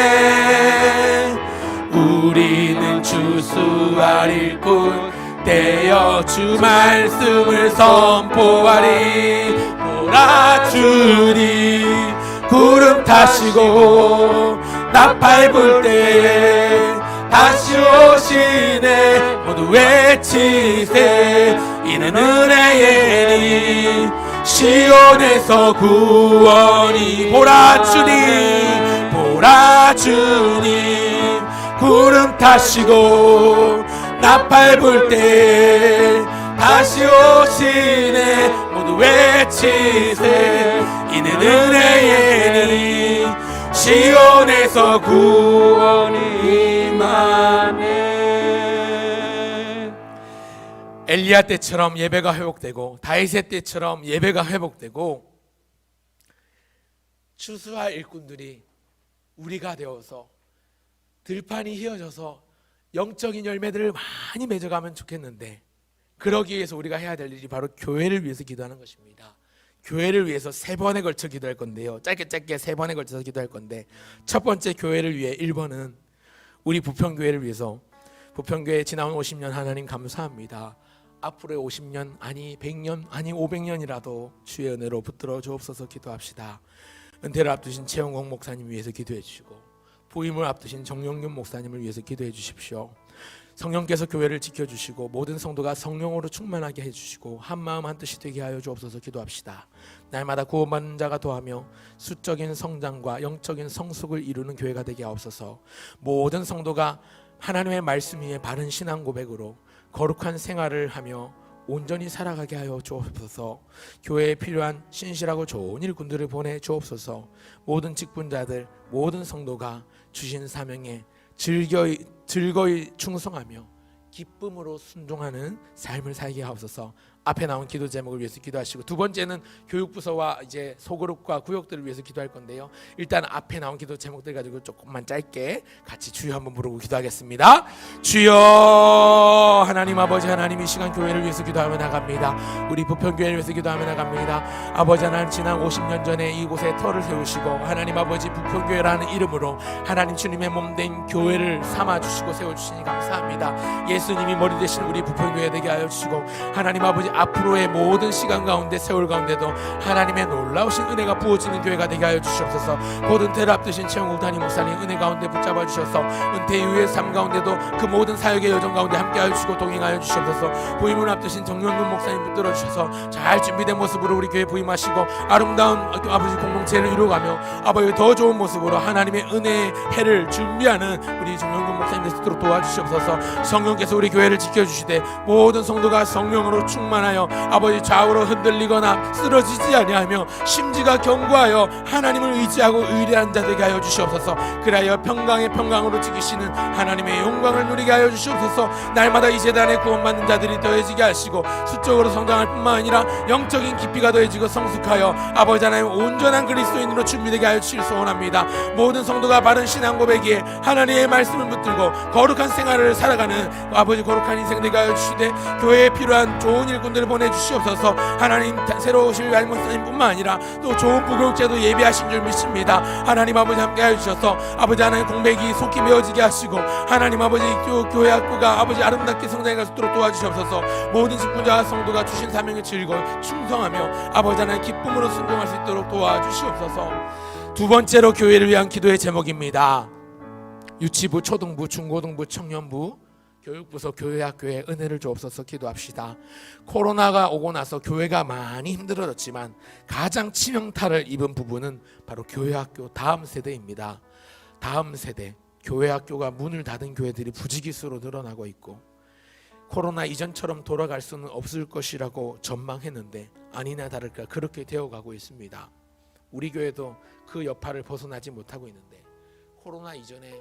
우리는 추수할 일꾼 되어 주 말씀을 선포하리. 보라, 주님 구름 타시고 나팔 불 때에 다시 오시네. 모두 외치세. 이는 은혜의 리, 시온에서 구원이. 보라, 주님 구름 타시고 나팔 불 때 다시 오시네. 모두 외치세. 이는 은혜의 리, 시온에서 구원이 임하네. 엘리야 때처럼 예배가 회복되고, 다윗의 때처럼 예배가 회복되고, 추수할 일꾼들이 우리가 되어서 들판이 휘어져서 영적인 열매들을 많이 맺어가면 좋겠는데, 그러기 위해서 우리가 해야 될 일이 바로 교회를 위해서 기도하는 것입니다. 교회를 위해서 3번에 걸쳐 기도할 건데요, 짧게 3번에 걸쳐서 기도할 건데, 첫 번째 교회를 위해 1번은 우리 부평교회를 위해서, 부평교회 지나온 50년 하나님 감사합니다. 앞으로의 50년 아니 100년 아니 500년이라도 주의 은혜로 붙들어 주옵소서. 기도합시다. 은퇴를 앞두신 최영공 목사님 위해서 기도해 주시고, 부임을 앞두신 정용균 목사님을 위해서 기도해 주십시오. 성령께서 교회를 지켜주시고 모든 성도가 성령으로 충만하게 해주시고 한마음 한뜻이 되게 하여 주옵소서. 기도합시다. 날마다 구원받는 자가 더하며 수적인 성장과 영적인 성숙을 이루는 교회가 되게 하옵소서. 모든 성도가 하나님의 말씀 위에 바른 신앙 고백으로 거룩한 생활을 하며 온전히 살아가게 하여 주옵소서. 교회에 필요한 신실하고 좋은 일꾼들을 보내 주옵소서. 모든 직분자들, 모든 성도가 주신 사명에 즐거이 충성하며 기쁨으로 순종하는 삶을 살게 하옵소서. 앞에 나온 기도 제목을 위해서 기도하시고, 두 번째는 교육부서와 이제 소그룹과 구역들을 위해서 기도할 건데요. 일단 앞에 나온 기도 제목들 가지고 조금만 짧게 같이 주여 한번 부르고 기도하겠습니다. 주여. 하나님 아버지, 하나님 이 시간 교회를 위해서 기도하며 나갑니다. 우리 부평교회를 위해서 기도하며 나갑니다. 아버지 하나님, 지난 50년 전에 이곳에 터를 세우시고 하나님 아버지 부평교회라는 이름으로 하나님 주님의 몸된 교회를 삼아주시고 세워주시니 감사합니다. 예수님이 머리 되신 우리 부평교회 되게 하여 주시고, 하나님 아버지 앞으로의 모든 시간 가운데, 세월 가운데도 하나님의 놀라우신 은혜가 부어지는 교회가 되게 하여 주시옵소서. 곧 은퇴를 앞두신 최영국 담임 목사님 은혜 가운데 붙잡아 주셔서 은퇴 이후의 삶 가운데도 그 모든 사역의 여정 가운데 함께 하여 주시고 동행하여 주시옵소서. 부임을 앞두신 정영근 목사님 붙들어 주셔서 잘 준비된 모습으로 우리 교회 부임하시고 아름다운 아버지 공동체를 이루어가며 아버지 더 좋은 모습으로 하나님의 은혜의 해를 준비하는 우리 정영근 목사님 되시도록 도와주시옵소서. 성령께서 우리 교회를 지켜주시되 모든 성도가 성령으로 충만하여 아버지 좌우로 흔들리거나 쓰러지지 아니하며 심지가 견고하여 하나님을 의지하고 의리한 자 되게 하여 주시옵소서. 그리하여 평강의 평강으로 지키시는 하나님의 영광을 누리게 하여 주시옵소서. 날마다 이 재단에 구원받는 자들이 더해지게 하시고 수적으로 성장할 뿐만 아니라 영적인 깊이가 더해지고 성숙하여 아버지 하나님 온전한 그리스도인으로 준비되게 하여 주실 소원합니다. 모든 성도가 바른 신앙 고백에 하나님의 말씀을 붙들고 거룩한 생활을 살아가는 아버지 거룩한 인생 되게 하여 주시되, 교회에 필요한 좋은 일꾼들을 보내주시옵소서. 하나님 새로 오실 알목사님뿐만 아니라 또 좋은 부교육제도 예비하신 줄 믿습니다. 하나님 아버지 함께 하여 주셔서 아버지 하나님 공백이 속히 메워지게 하시고 하나님 아버지 교회 학교가 아버지 아름답게 성장해 갈 수 있도록 도와주시옵소서. 모든 직분자와 성도가 주신 사명에 즐거워 충성하며 아버지 하나님 기쁨으로 순종할 수 있도록 도와주시옵소서. 두 번째로 교회를 위한 기도의 제목입니다. 유치부, 초등부, 중고등부, 청년부, 교육부서, 교회학교에 은혜를 주옵소서. 기도합시다. 코로나가 오고 나서 교회가 많이 힘들어졌지만 가장 치명타를 입은 부분은 바로 교회학교 다음 세대입니다. 다음 세대, 교회학교가 문을 닫은 교회들이 부지기수로 늘어나고 있고, 코로나 이전처럼 돌아갈 수는 없을 것이라고 전망했는데 아니나 다를까 그렇게 되어가고 있습니다. 우리 교회도 그 여파를 벗어나지 못하고 있는데, 코로나 이전에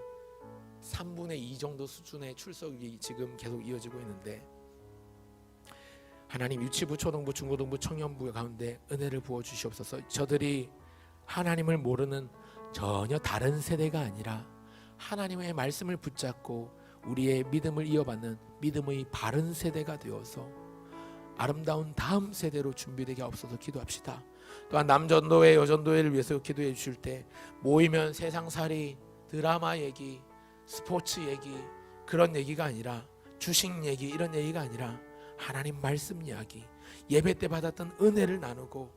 3분의 2 정도 수준의 출석이 지금 계속 이어지고 있는데, 하나님 유치부, 초등부, 중고등부, 청년부 가운데 은혜를 부어주시옵소서. 저들이 하나님을 모르는 전혀 다른 세대가 아니라 하나님의 말씀을 붙잡고 우리의 믿음을 이어받는 믿음의 바른 세대가 되어서 아름다운 다음 세대로 준비되게 하옵소서. 기도합시다. 또한 남전도회, 여전도회를 위해서 기도해 주실 때 모이면 세상살이, 드라마 얘기, 스포츠 얘기, 그런 얘기가 아니라 주식 얘기, 이런 얘기가 아니라 하나님 말씀 이야기, 예배 때 받았던 은혜를 나누고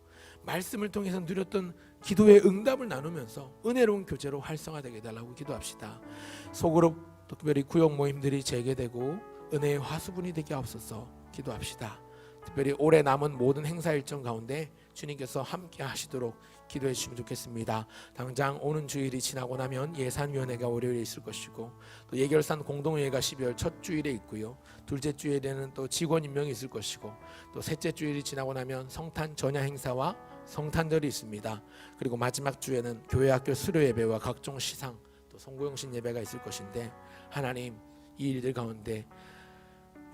말씀을 통해서 누렸던 기도의 응답을 나누면서 은혜로운 교제로 활성화되게 해달라고 기도합시다. 소그룹, 특별히 구역 모임들이 재개되고 은혜의 화수분이 되게 하옵소서. 기도합시다. 특별히 올해 남은 모든 행사 일정 가운데 주님께서 함께 하시도록 기도해 주시면 좋겠습니다. 당장 오는 주일이 지나고 나면 예산위원회가 월요일에 있을 것이고, 또 예결산 공동회의가 12월 첫 주일에 있고요. 둘째 주일에는 또 직원 임명이 있을 것이고, 또 셋째 주일이 지나고 나면 성탄 전야 행사와 성탄절이 있습니다. 그리고 마지막 주에는 교회학교 수료 예배와 각종 시상, 또 송구영신 예배가 있을 것인데, 하나님 이 일들 가운데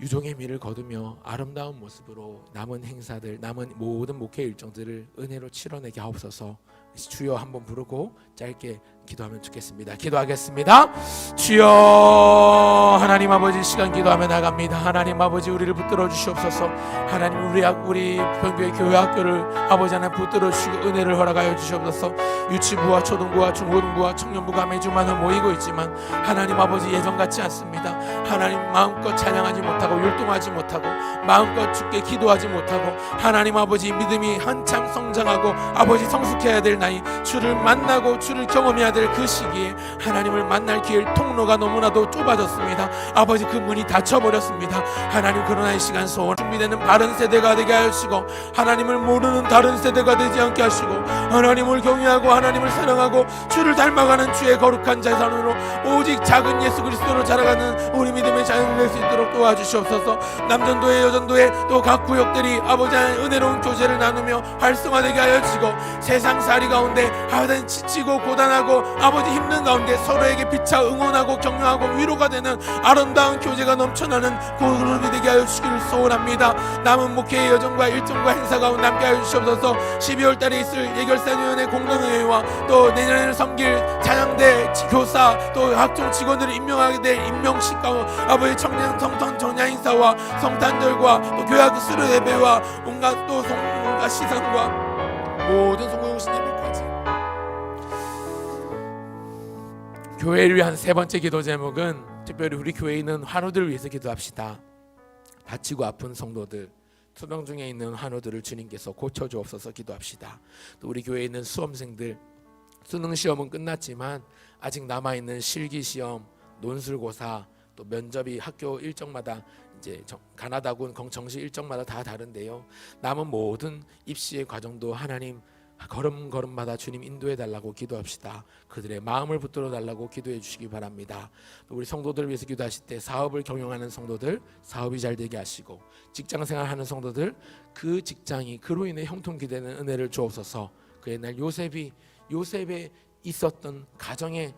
유종의 미를 거두며 아름다운 모습으로 남은 행사들, 남은 모든 목회 일정들을 은혜로 치러내게 하옵소서. 주여 한번 부르고 짧게 기도하면 좋겠습니다. 기도하겠습니다. 주여. 하나님 아버지, 시간 기도하며 나갑니다. 하나님 아버지, 우리를 붙들어 주시옵소서. 하나님 우리 평교의 교회 학교를 아버지 하나님 붙들어 주시고 은혜를 허락하여 주시옵소서. 유치부와 초등부와 중고등부와 청년부가 매주마다 모이고 있지만 하나님 아버지 예전 같지 않습니다. 하나님 마음껏 찬양하지 못하고 율동하지 못하고 마음껏 주께 기도하지 못하고 하나님 아버지 믿음이 한참 성장하고 아버지 성숙해야 될 나이, 주를 만나고 주를 경험해야 될 그 시기에 하나님을 만날 길 통로가 너무나도 좁아졌습니다. 아버지 그 문이 닫혀버렸습니다. 하나님 그러나 이 시간 소원 준비되는 바른 세대가 되게 하시고 하나님을 모르는 다른 세대가 되지 않게 하시고 하나님을 경외하고 하나님을 사랑하고 주를 닮아가는 주의 거룩한 자손으로 오직 작은 예수 그리스도로 자라가는 우리 믿음의 자녀를 낼 수 있도록 도와주시옵소서. 남전도회, 여전도회, 또 각 구역들이 아버지 하나님 은혜로운 교제를 나누며 활성화되게 하여 주시고 세상살이 가운데 하여튼 지치고 고단하고 아버지 힘든 있는 가운데 서로에게 피차 응원하고 격려하고 위로가 되는 아름다운 교제가 넘쳐나는 그룹이 되게 하여 주시기를 소원합니다. 남은 목회의 여정과 일정과 행사 가운데 함께 하여 주시옵소서. 12월 달에 있을 예결사위원회 공동회의와 또 내년에는 섬길 찬양대 교사 또 학종 직원들을 임명하게 될 임명식 가운데 아버지 청년 성탄 전야 인사와 성탄절과 또 교회 수료 예배와 온갖 또 온갖 시상과 모든 성공신 예배까지 교회를 위한 세 번째 기도 제목은 특별히 우리 교회에 있는 환우들을 위해서 기도합시다. 다치고 아픈 성도들, 투병 중에 있는 환우들을 주님께서 고쳐주옵소서 기도합시다. 또 우리 교회에 있는 수험생들, 수능 시험은 끝났지만 아직 남아있는 실기시험, 논술고사, 또 면접이 학교 일정마다 이제 가나다군 정시 일정마다 다 다른데요. 남은 모든 입시의 과정도 하나님 걸음걸음마다 주님 인도해 달라고 기도합시다. 그들의 마음을 붙들어 달라고 기도해 주시기 바랍니다. 또 우리 성도들을 위해서 기도하실 때 사업을 경영하는 성도들 사업이 잘 되게 하시고 직장생활하는 성도들 그 직장이 그로 인해 형통케 되는 은혜를 주옵소서. 그 옛날 요셉에 있었던 가정에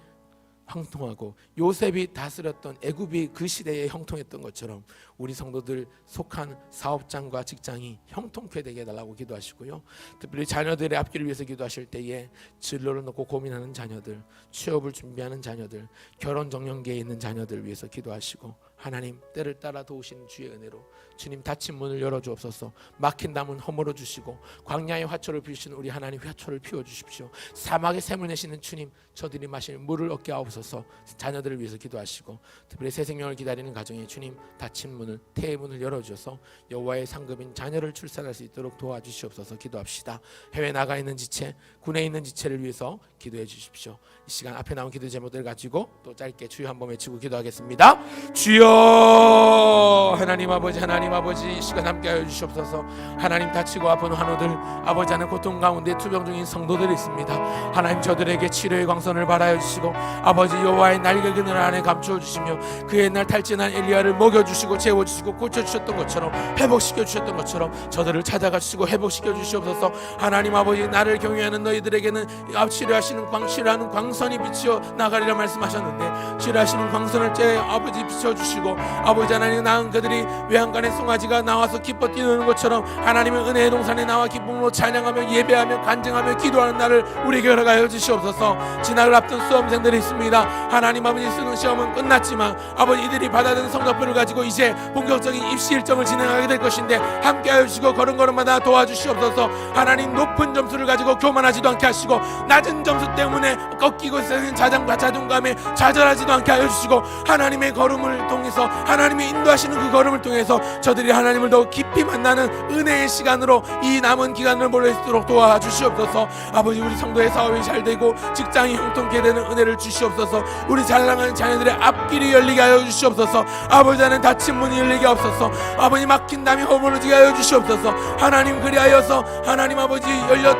형통하고 요셉이 다스렸던 애굽이 그 시대에 형통했던 것처럼 우리 성도들 속한 사업장과 직장이 형통케 되게 해달라고 기도하시고요. 특별히 자녀들의 앞길을 위해서 기도하실 때에 진로를 놓고 고민하는 자녀들, 취업을 준비하는 자녀들, 결혼 정년기에 있는 자녀들을 위해서 기도하시고 하나님 때를 따라 도우시는 주의 은혜로 주님 닫힌 문을 열어주옵소서. 막힌 담은 허물어 주시고 광야의 화초를 피우시는 우리 하나님 화초를 피워주십시오. 사막의 샘을 내시는 주님 저들이 마실 물을 얻게 하옵소서. 자녀들을 위해서 기도하시고 특별히 새 생명을 기다리는 가정에 주님 닫힌 문을 태의 문을 열어주셔서 여호와의 상급인 자녀를 출산할 수 있도록 도와주시옵소서 기도합시다. 해외 나가 있는 지체, 군에 있는 지체를 위해서 기도해 주십시오. 이 시간 앞에 나온 기도 제목들 가지고 또 짧게 주여 한번 외치고 기도하겠습니다. 주여 하나님 아버지 하나님 아버지 이 시간 함께하여 주시옵소서. 하나님 다치고 아픈 환우들 아버지 하는 고통 가운데 투병 중인 성도들이 있습니다. 하나님 저들에게 치료의 광선을 발하여 주시고 아버지 여호와의 날개 그늘 안에 감추어 주시며 그 옛날 탈진한 엘리야를 먹여주시고 재워주시고 고쳐주셨던 것처럼 회복시켜 주셨던 것처럼 저들을 찾아가 주시고 회복시켜 주시옵소서. 하나님 아버지 나를 경외하는 너희들에게는 치료하시는 치료하는 광선이 비치어 나가리라 말씀하셨는데 치료하시는 광선을 제 아버지 비춰주시고 아버지 하나님 낳은 그들이 외양간에 송아지가 나와서 기뻐 뛰노는 것처럼 하나님의 은혜의 동산에 나와 기쁨으로 찬양하며 예배하며 간증하며 기도하는 날을 우리에게 허락하여 주시옵소서. 진학을 앞둔 수험생들이 있습니다. 하나님 아버지 수능 시험은 끝났지만 아버지 이들이 받아든 성적표를 가지고 이제 본격적인 입시 일정을 진행하게 될 것인데 함께하여 주시고 걸음걸음마다 도와주시옵소서. 하나님 높은 점수를 가지고 교만하지도 않게 하시고 낮은 점수 때문에 꺾이고 있는 자존감에 좌절하지도 않게 하여 주시고 하나님의 걸음을 통해서 하나님의 인도하시는 그 걸음을 통해서 저들이 하나님을 더 깊이 만나는 은혜의 시간으로 이 남은 기간을 보낼 수 있도록 도와주시옵소서. 아버지 우리 성도의 사업이 잘 되고 직장이 형통케 되는 은혜를 주시옵소서. 우리 사랑하는 자녀들의 앞길이 열리게 하여 주시옵소서. 아버지 하나님 닫힌 문이 열리게 하옵소서. 아버지 막힌 담이 허물어지게 하여 주시옵소서. 하나님 그리하여서 하나님 아버지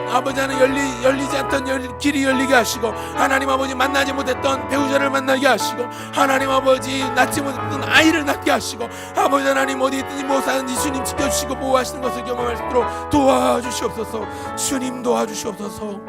아버지 하나님 열리지 않던 길이 열리게 하시고 하나님 아버지 만나지 못했던 배우자를 만나게 하시고 하나님 아버지 낳지 못했던 아이를 낳게 하시고 아버지 하나님 어디 있든지 무엇하든지 주님 지켜주시고 보호하시는 것을 경험할 수 있도록 도와주시옵소서. 주님 도와주시옵소서.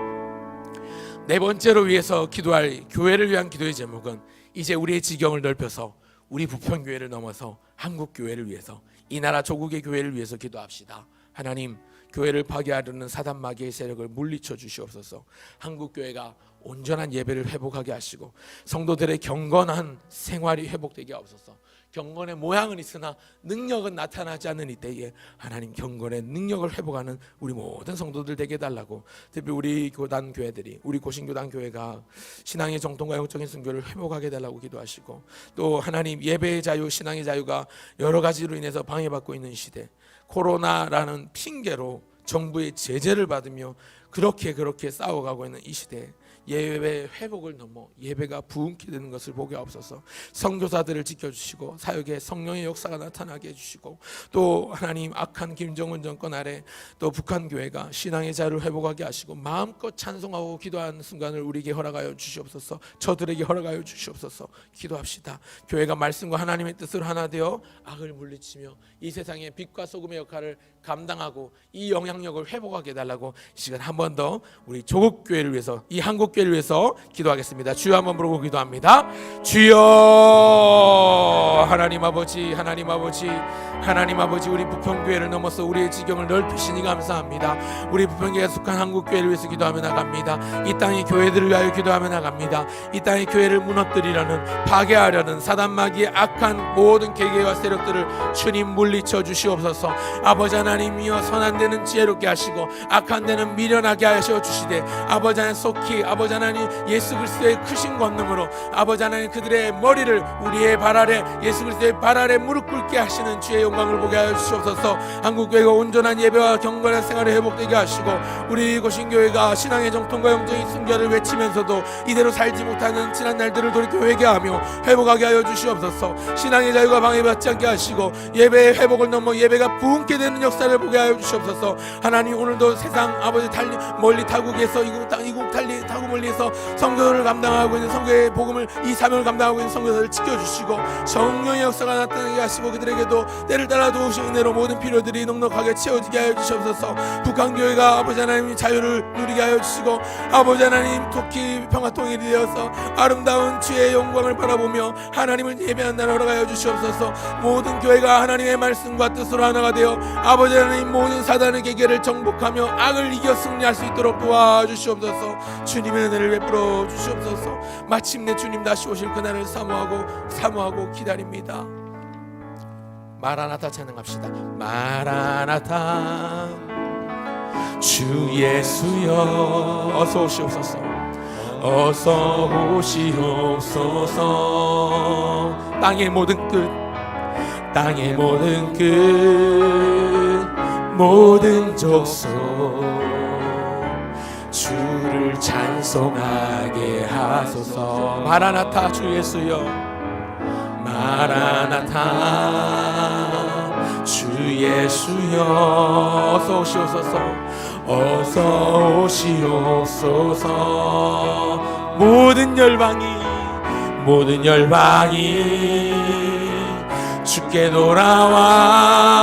네 번째로 위해서 기도할 교회를 위한 기도의 제목은 이제 우리의 지경을 넓혀서 우리 부평교회를 넘어서 한국교회를 위해서 이 나라 조국의 교회를 위해서 기도합시다. 하나님 교회를 파괴하려는 사단 마귀의 세력을 물리쳐 주시옵소서. 한국교회가 온전한 예배를 회복하게 하시고 성도들의 경건한 생활이 회복되게 하옵소서. 경건의 모양은 있으나 능력은 나타나지 않는 이때에 하나님 경건의 능력을 회복하는 우리 모든 성도들 되게 해달라고. 특히 우리 교단 교회들이 우리 고신교단 교회가 신앙의 정통과 영적인 순교를 회복하게 해달라고 기도하시고 또 하나님 예배의 자유 신앙의 자유가 여러 가지로 인해서 방해받고 있는 시대 코로나라는 핑계로 정부의 제재를 받으며 그렇게 싸워가고 있는 이 시대에 예배 회복을 넘어 예배가 부흥케 되는 것을 보게 하옵소서. 선교사들을 지켜주시고 사역에 성령의 역사가 나타나게 해주시고 또 하나님 악한 김정은 정권 아래 또 북한 교회가 신앙의 자유를 회복하게 하시고 마음껏 찬송하고 기도하는 순간을 우리에게 허락하여 주시옵소서. 저들에게 허락하여 주시옵소서. 기도합시다. 교회가 말씀과 하나님의 뜻을 하나 되어 악을 물리치며 이 세상의 빛과 소금의 역할을 감당하고 이 영향력을 회복하게 해달라고 이 시간 한 번 더 우리 조국교회를 위해서 이 한국 한국교회를 위해서 기도하겠습니다. 주여 한번 부르고 기도합니다. 주여. 하나님 아버지, 하나님 아버지, 하나님 아버지, 우리 부평교회를 넘어서 우리의 지경을 넓히시니 감사합니다. 우리 부평교회에 속한 한국교회를 위해서 기도하며 나갑니다. 이 땅의 교회들을 위하여 기도하며 나갑니다. 이 땅의 교회를 무너뜨리려는, 파괴하려는 사단마귀의 악한 모든 계계와 세력들을 주님 물리쳐 주시옵소서. 아버지 하나님이여, 선한 데는 지혜롭게 하시고 악한 데는 미련하게 하셔 주시되, 아버지 하나님 속히 아버지 하나님 예수 그리스도의 크신 권능으로 아버지 하나님 그들의 머리를 우리의 발 아래, 예수 그리스도의 발 아래 무릎 꿇게 하시는 주의 영광을 보게 하여 주시옵소서. 한국교회가 온전한 예배와 경건한 생활을 회복되게 하시고, 우리 고신교회가 신앙의 정통과 영적인 순결을 외치면서도 이대로 살지 못하는 지난 날들을 돌이켜 회개하며 회복하게 하여 주시옵소서. 신앙의 자유가 방해받지 않게 하시고 예배의 회복을 넘어 예배가 부흥케 되는 역사를 보게 하여 주시옵소서. 하나님, 오늘도 세상 아버지 달리 멀리 타국에서 이국 달리 타국 멀리에서 선교를 감당하고 있는, 선교의 복음을 이 사명을 감당하고 있는 선교사를 지켜주시고 성령의 역사가 나타나게 하시고, 그들에게도 때를 따라 도우신 은혜로 모든 필요들이 넉넉하게 채워지게 하여 주시옵소서. 북한교회가 아버지 하나님 자유를 누리게 하여 주시고, 아버지 하나님 토끼 평화통일이 되어서 아름다운 주의 영광을 바라보며 하나님을 예배한 나라로 가여 주시옵소서. 모든 교회가 하나님의 말씀과 뜻으로 하나가 되어 아버지 하나님 모든 사단의 계계를 정복하며 악을 이겨 승리할 수 있도록 도와주시옵소서. 주님의 은혜를 베풀어 주시옵소서. 마침내 주님 다시 오실 그날을 사모하고 기다립니다. 마라나타 찬양합시다. 마라나타 주 예수여, 어서 오시옵소서. 어서 오시옵소서. 땅의 모든 끝, 땅의 모든 끝, 모든 족속 주를 찬송하게 하소서. 마라나타 주 예수여, 마라나타 주 예수여, 어서 오시옵소서. 어서 오시옵소서. 모든 열방이 주께 돌아와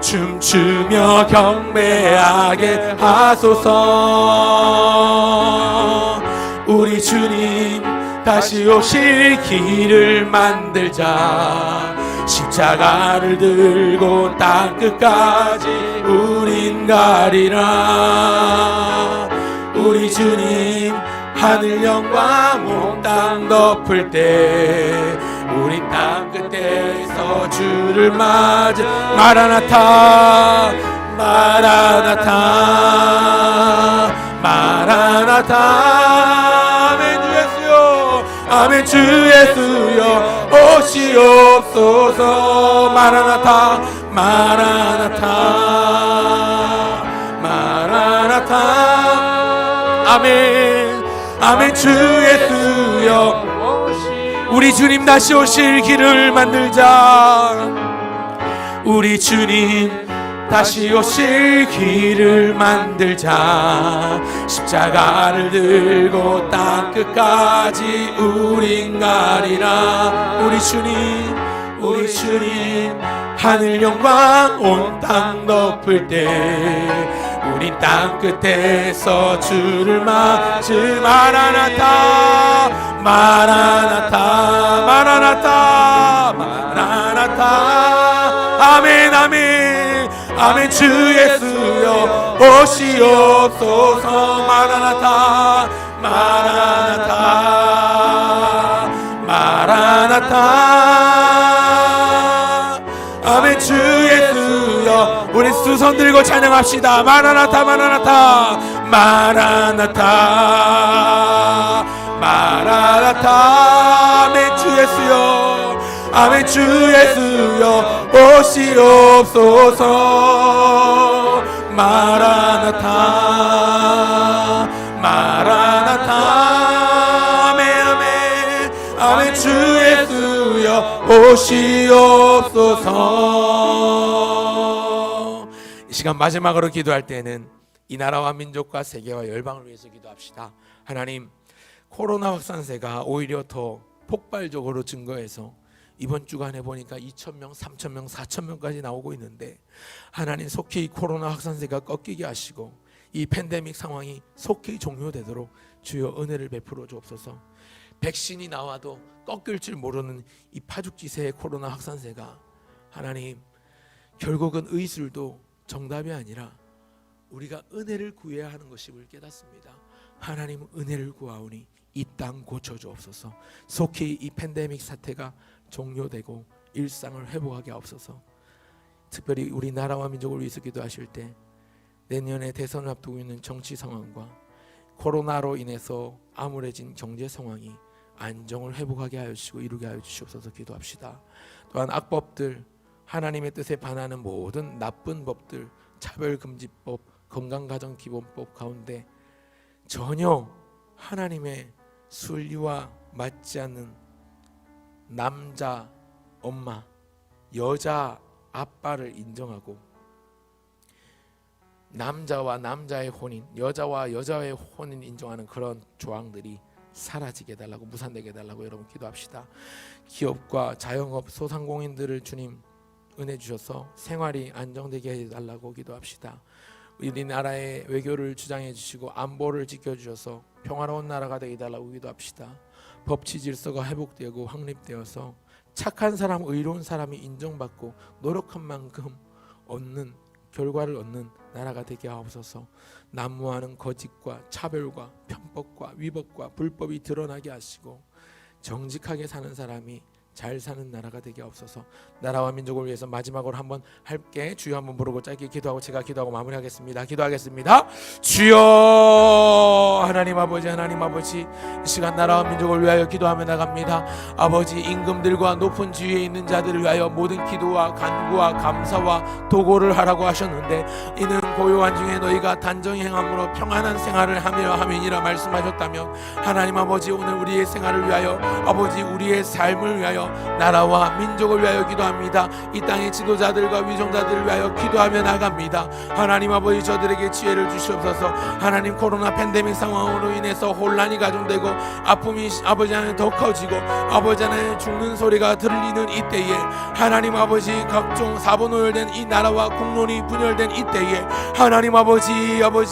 춤추며 경배하게 하소서. 우리 주님 다시 오실 길을 만들자. 십자가를 들고 땅끝까지 우린 가리라. 우리 주님 하늘 영광 온 땅 덮을 때 우리 땅끝에서 주를 맞아. 마라나타 마라나타 마라나타. 아멘 주 예수여, 아멘 주 예수여, 오시옵소서. 마라나타 마라나타 마라나타. 아멘 아멘 주 예수여, 우리 주님 다시 오실 길을 만들자. 우리 주님 다시 오실 길을 만들자. 십자가를 들고 땅끝까지 우린 가리라. 우리 주님 하늘 영광 온 땅 덮을 때 우린 땅끝에서 주를 맞으. 마라나타 마라나타 마라나타 마라나타. 아멘 아멘 아멘 주 예수여, 오시옵소서. 마라나타 마라나타 마라나타. 아멘 주 예수여, 우리 두 손 들고 찬양합시다. 마라나타 마라나타 마라나타 마라나타. 아멘 주 예수여, 아멘 주 예수여, 오시옵소서. 마라나타 마라나타. 아멘 아멘 아멘 주 예수여, 오시옵소서. 이 시간 마지막으로 기도할 때는 이 나라와 민족과 세계와 열방을 위해서 기도합시다. 하나님, 코로나 확산세가 오히려 더 폭발적으로 증거해서 이번 주간에 보니까 2,000명, 3,000명, 4,000명까지 나오고 있는데, 하나님 속히 이 코로나 확산세가 꺾이게 하시고 이 팬데믹 상황이 속히 종료되도록 주여 은혜를 베풀어 주옵소서. 백신이 나와도 꺾일 줄 모르는 이 파죽지세의 코로나 확산세가 하나님 결국은 의술도 정답이 아니라 우리가 은혜를 구해야 하는 것임을 깨닫습니다. 하나님 은혜를 구하오니 이 땅 고쳐주옵소서. 속히 이 팬데믹 사태가 종료되고 일상을 회복하게 하옵소서. 특별히 우리나라와 민족을 위해서 기도하실 때 내년에 대선을 앞두고 있는 정치 상황과 코로나로 인해서 암울해진 경제 상황이 안정을 회복하게 하여 주시고 이루게 하여 주시옵소서 기도합시다. 또한 악법들, 하나님의 뜻에 반하는 모든 나쁜 법들, 차별금지법, 건강가정기본법 가운데 전혀 하나님의 순리와 맞지 않는 남자 엄마, 여자 아빠를 인정하고 남자와 남자의 혼인, 여자와 여자의 혼인 인정하는 그런 조항들이 사라지게 해달라고, 무산되게 해달라고 여러분 기도합시다. 기업과 자영업, 소상공인들을 주님 은혜 주셔서 생활이 안정되게 해달라고 기도합시다. 우리나라의 외교를 주장해 주시고 안보를 지켜주셔서 평화로운 나라가 되게 해달라고 기도합시다. 법치 질서가 회복되고 확립되어서 착한 사람, 의로운 사람이 인정받고 노력한 만큼 얻는 결과를 얻는 나라가 되게 하옵소서. 난무하는 거짓과 차별과 편법과 위법과 불법이 드러나게 하시고 정직하게 사는 사람이 잘 사는 나라가 되게 하옵소서. 나라와 민족을 위해서 마지막으로 한번 할게. 주여 한번 부르고 짧게 기도하고 제가 기도하고 마무리하겠습니다. 기도하겠습니다. 주여 하나님 아버지, 하나님 아버지, 이 시간 나라와 민족을 위하여 기도하며 나갑니다. 아버지, 임금들과 높은 지위에 있는 자들을 위하여 모든 기도와 간구와 감사와 도고를 하라고 하셨는데 이는 고요한 중에 너희가 단정히 행함으로 평안한 생활을 하며 함이니라 말씀하셨다면 하나님 아버지, 오늘 우리의 생활을 위하여 아버지, 우리의 삶을 위하여 나라와 민족을 위하여 기도합니다. 이 땅의 지도자들과 위정자들을 위하여 기도하며 나갑니다. 하나님 아버지, 저들에게 지혜를 주시옵소서. 하나님, 코로나 팬데믹 상황으로 인해서 혼란이 가중되고 아픔이 아버지 하나님 더 커지고 아버지 하나님 죽는 소리가 들리는 이때에 하나님 아버지, 각종 사분오열된 이 나라와 국론이 분열된 이때에 하나님 아버지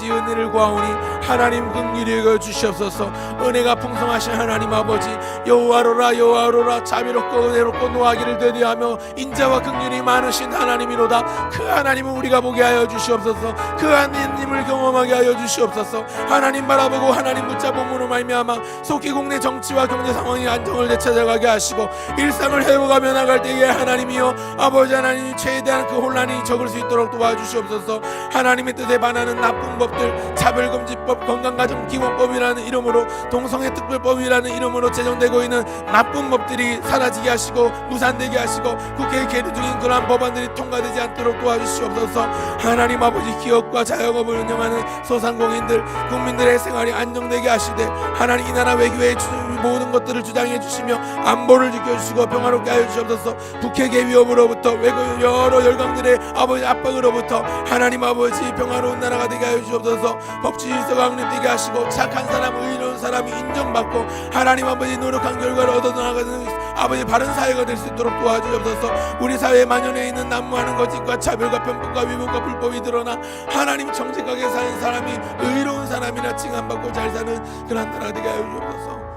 은혜를 구하오니 하나님 긍휼히 여겨 주시옵소서. 은혜가 풍성하신 하나님 아버지, 여호와로라 자비롭고 은혜롭고 노하기를 되대하며 인자와 긍휼이 많으신 하나님이로다. 그 하나님을 우리가 보게 하여 주시옵소서. 그 하나님을 경험하게 하여 주시옵소서. 하나님 바라보고 하나님 붙잡음으로 말미암아 속히 국내 정치와 경제 상황이 안정을 되찾아가게 하시고 일상을 회복하며 나갈 때에 하나님이여 아버지 하나님, 최대한 그 혼란이 적을 수 있도록 도와주시옵소서. 하나님의 뜻에 반하는 나쁜 법들, 차별금지법, 건강가정기본법이라는 이름으로, 동성애특별법이라는 이름으로 제정되고 있는 나쁜 법들이 사라지게 하시고 무산되게 하시고 국회에 계류 중인 그러한 법안들이 통과되지 않도록 도와주시옵소서. 하나님 아버지, 기업과 자영업을 운영하는 소상공인들, 국민들의 생활이 안정되게 하시되 하나님, 이 나라 외교의 모든 것들을 주장해 주시며 안보를 지켜주시고 평화롭게 하여 주시옵소서. 북핵의 위협으로부터 외국 여러 열강들의 아버지 압박으로부터 하나님 아버지 평화로운 나라가 되게 하여 주시옵소서. 법치 질서가 확립되게 하시고 착한 사람, 의로운 사람이 인정받고 하나님 아버지 노력한 결과를 얻어 나가는 아버지 바른 사회가 될 수 있도록 도와주옵소서. 우리 사회에 만연해 있는 난무하는 거짓과 차별과 편법과 위법과 불법이 드러나 하나님 정직하게 사는 사람이 의로운 사람이나 칭함받고 잘 사는 그런 나라가 되게 하여 주옵소서.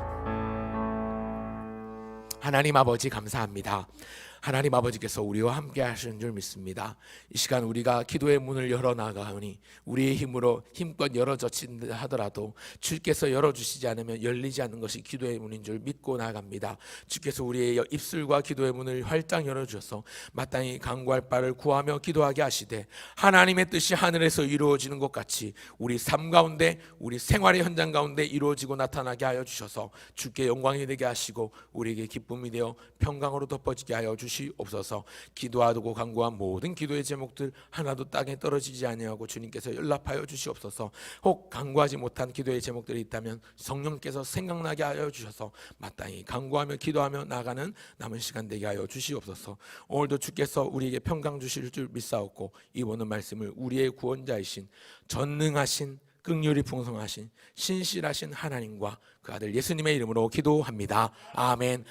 하나님 아버지, 감사합니다. 하나님 아버지께서 우리와 함께 하시는 줄 믿습니다. 이 시간 우리가 기도의 문을 열어나가오니 우리의 힘으로 힘껏 열어젖힌다 하더라도 주께서 열어주시지 않으면 열리지 않는 것이 기도의 문인 줄 믿고 나갑니다. 주께서 우리의 입술과 기도의 문을 활짝 열어주셔서 마땅히 간구할 바를 구하며 기도하게 하시되 하나님의 뜻이 하늘에서 이루어지는 것 같이 우리 삶 가운데, 우리 생활의 현장 가운데 이루어지고 나타나게 하여 주셔서 주께 영광이 되게 하시고 우리에게 기쁨이 되어 평강으로 덮어지게 하여 주시옵소서. 기도하고 간구한 모든 기도의 제목들 하나도 땅에 떨어지지 아니하고 주님께서 연락하여 주시옵소서. 혹 간구하지 못한 기도의 제목들이 있다면 성령께서 생각나게 하여 주셔서 마땅히 간구하며 기도하며 나가는 남은 시간 되게 하여 주시옵소서. 오늘도 주께서 우리에게 평강 주실 줄 믿사옵고 이 보는 말씀을 우리의 구원자이신 전능하신 긍휼이 풍성하신 신실하신 하나님과 그 아들 예수님의 이름으로 기도합니다. 아멘.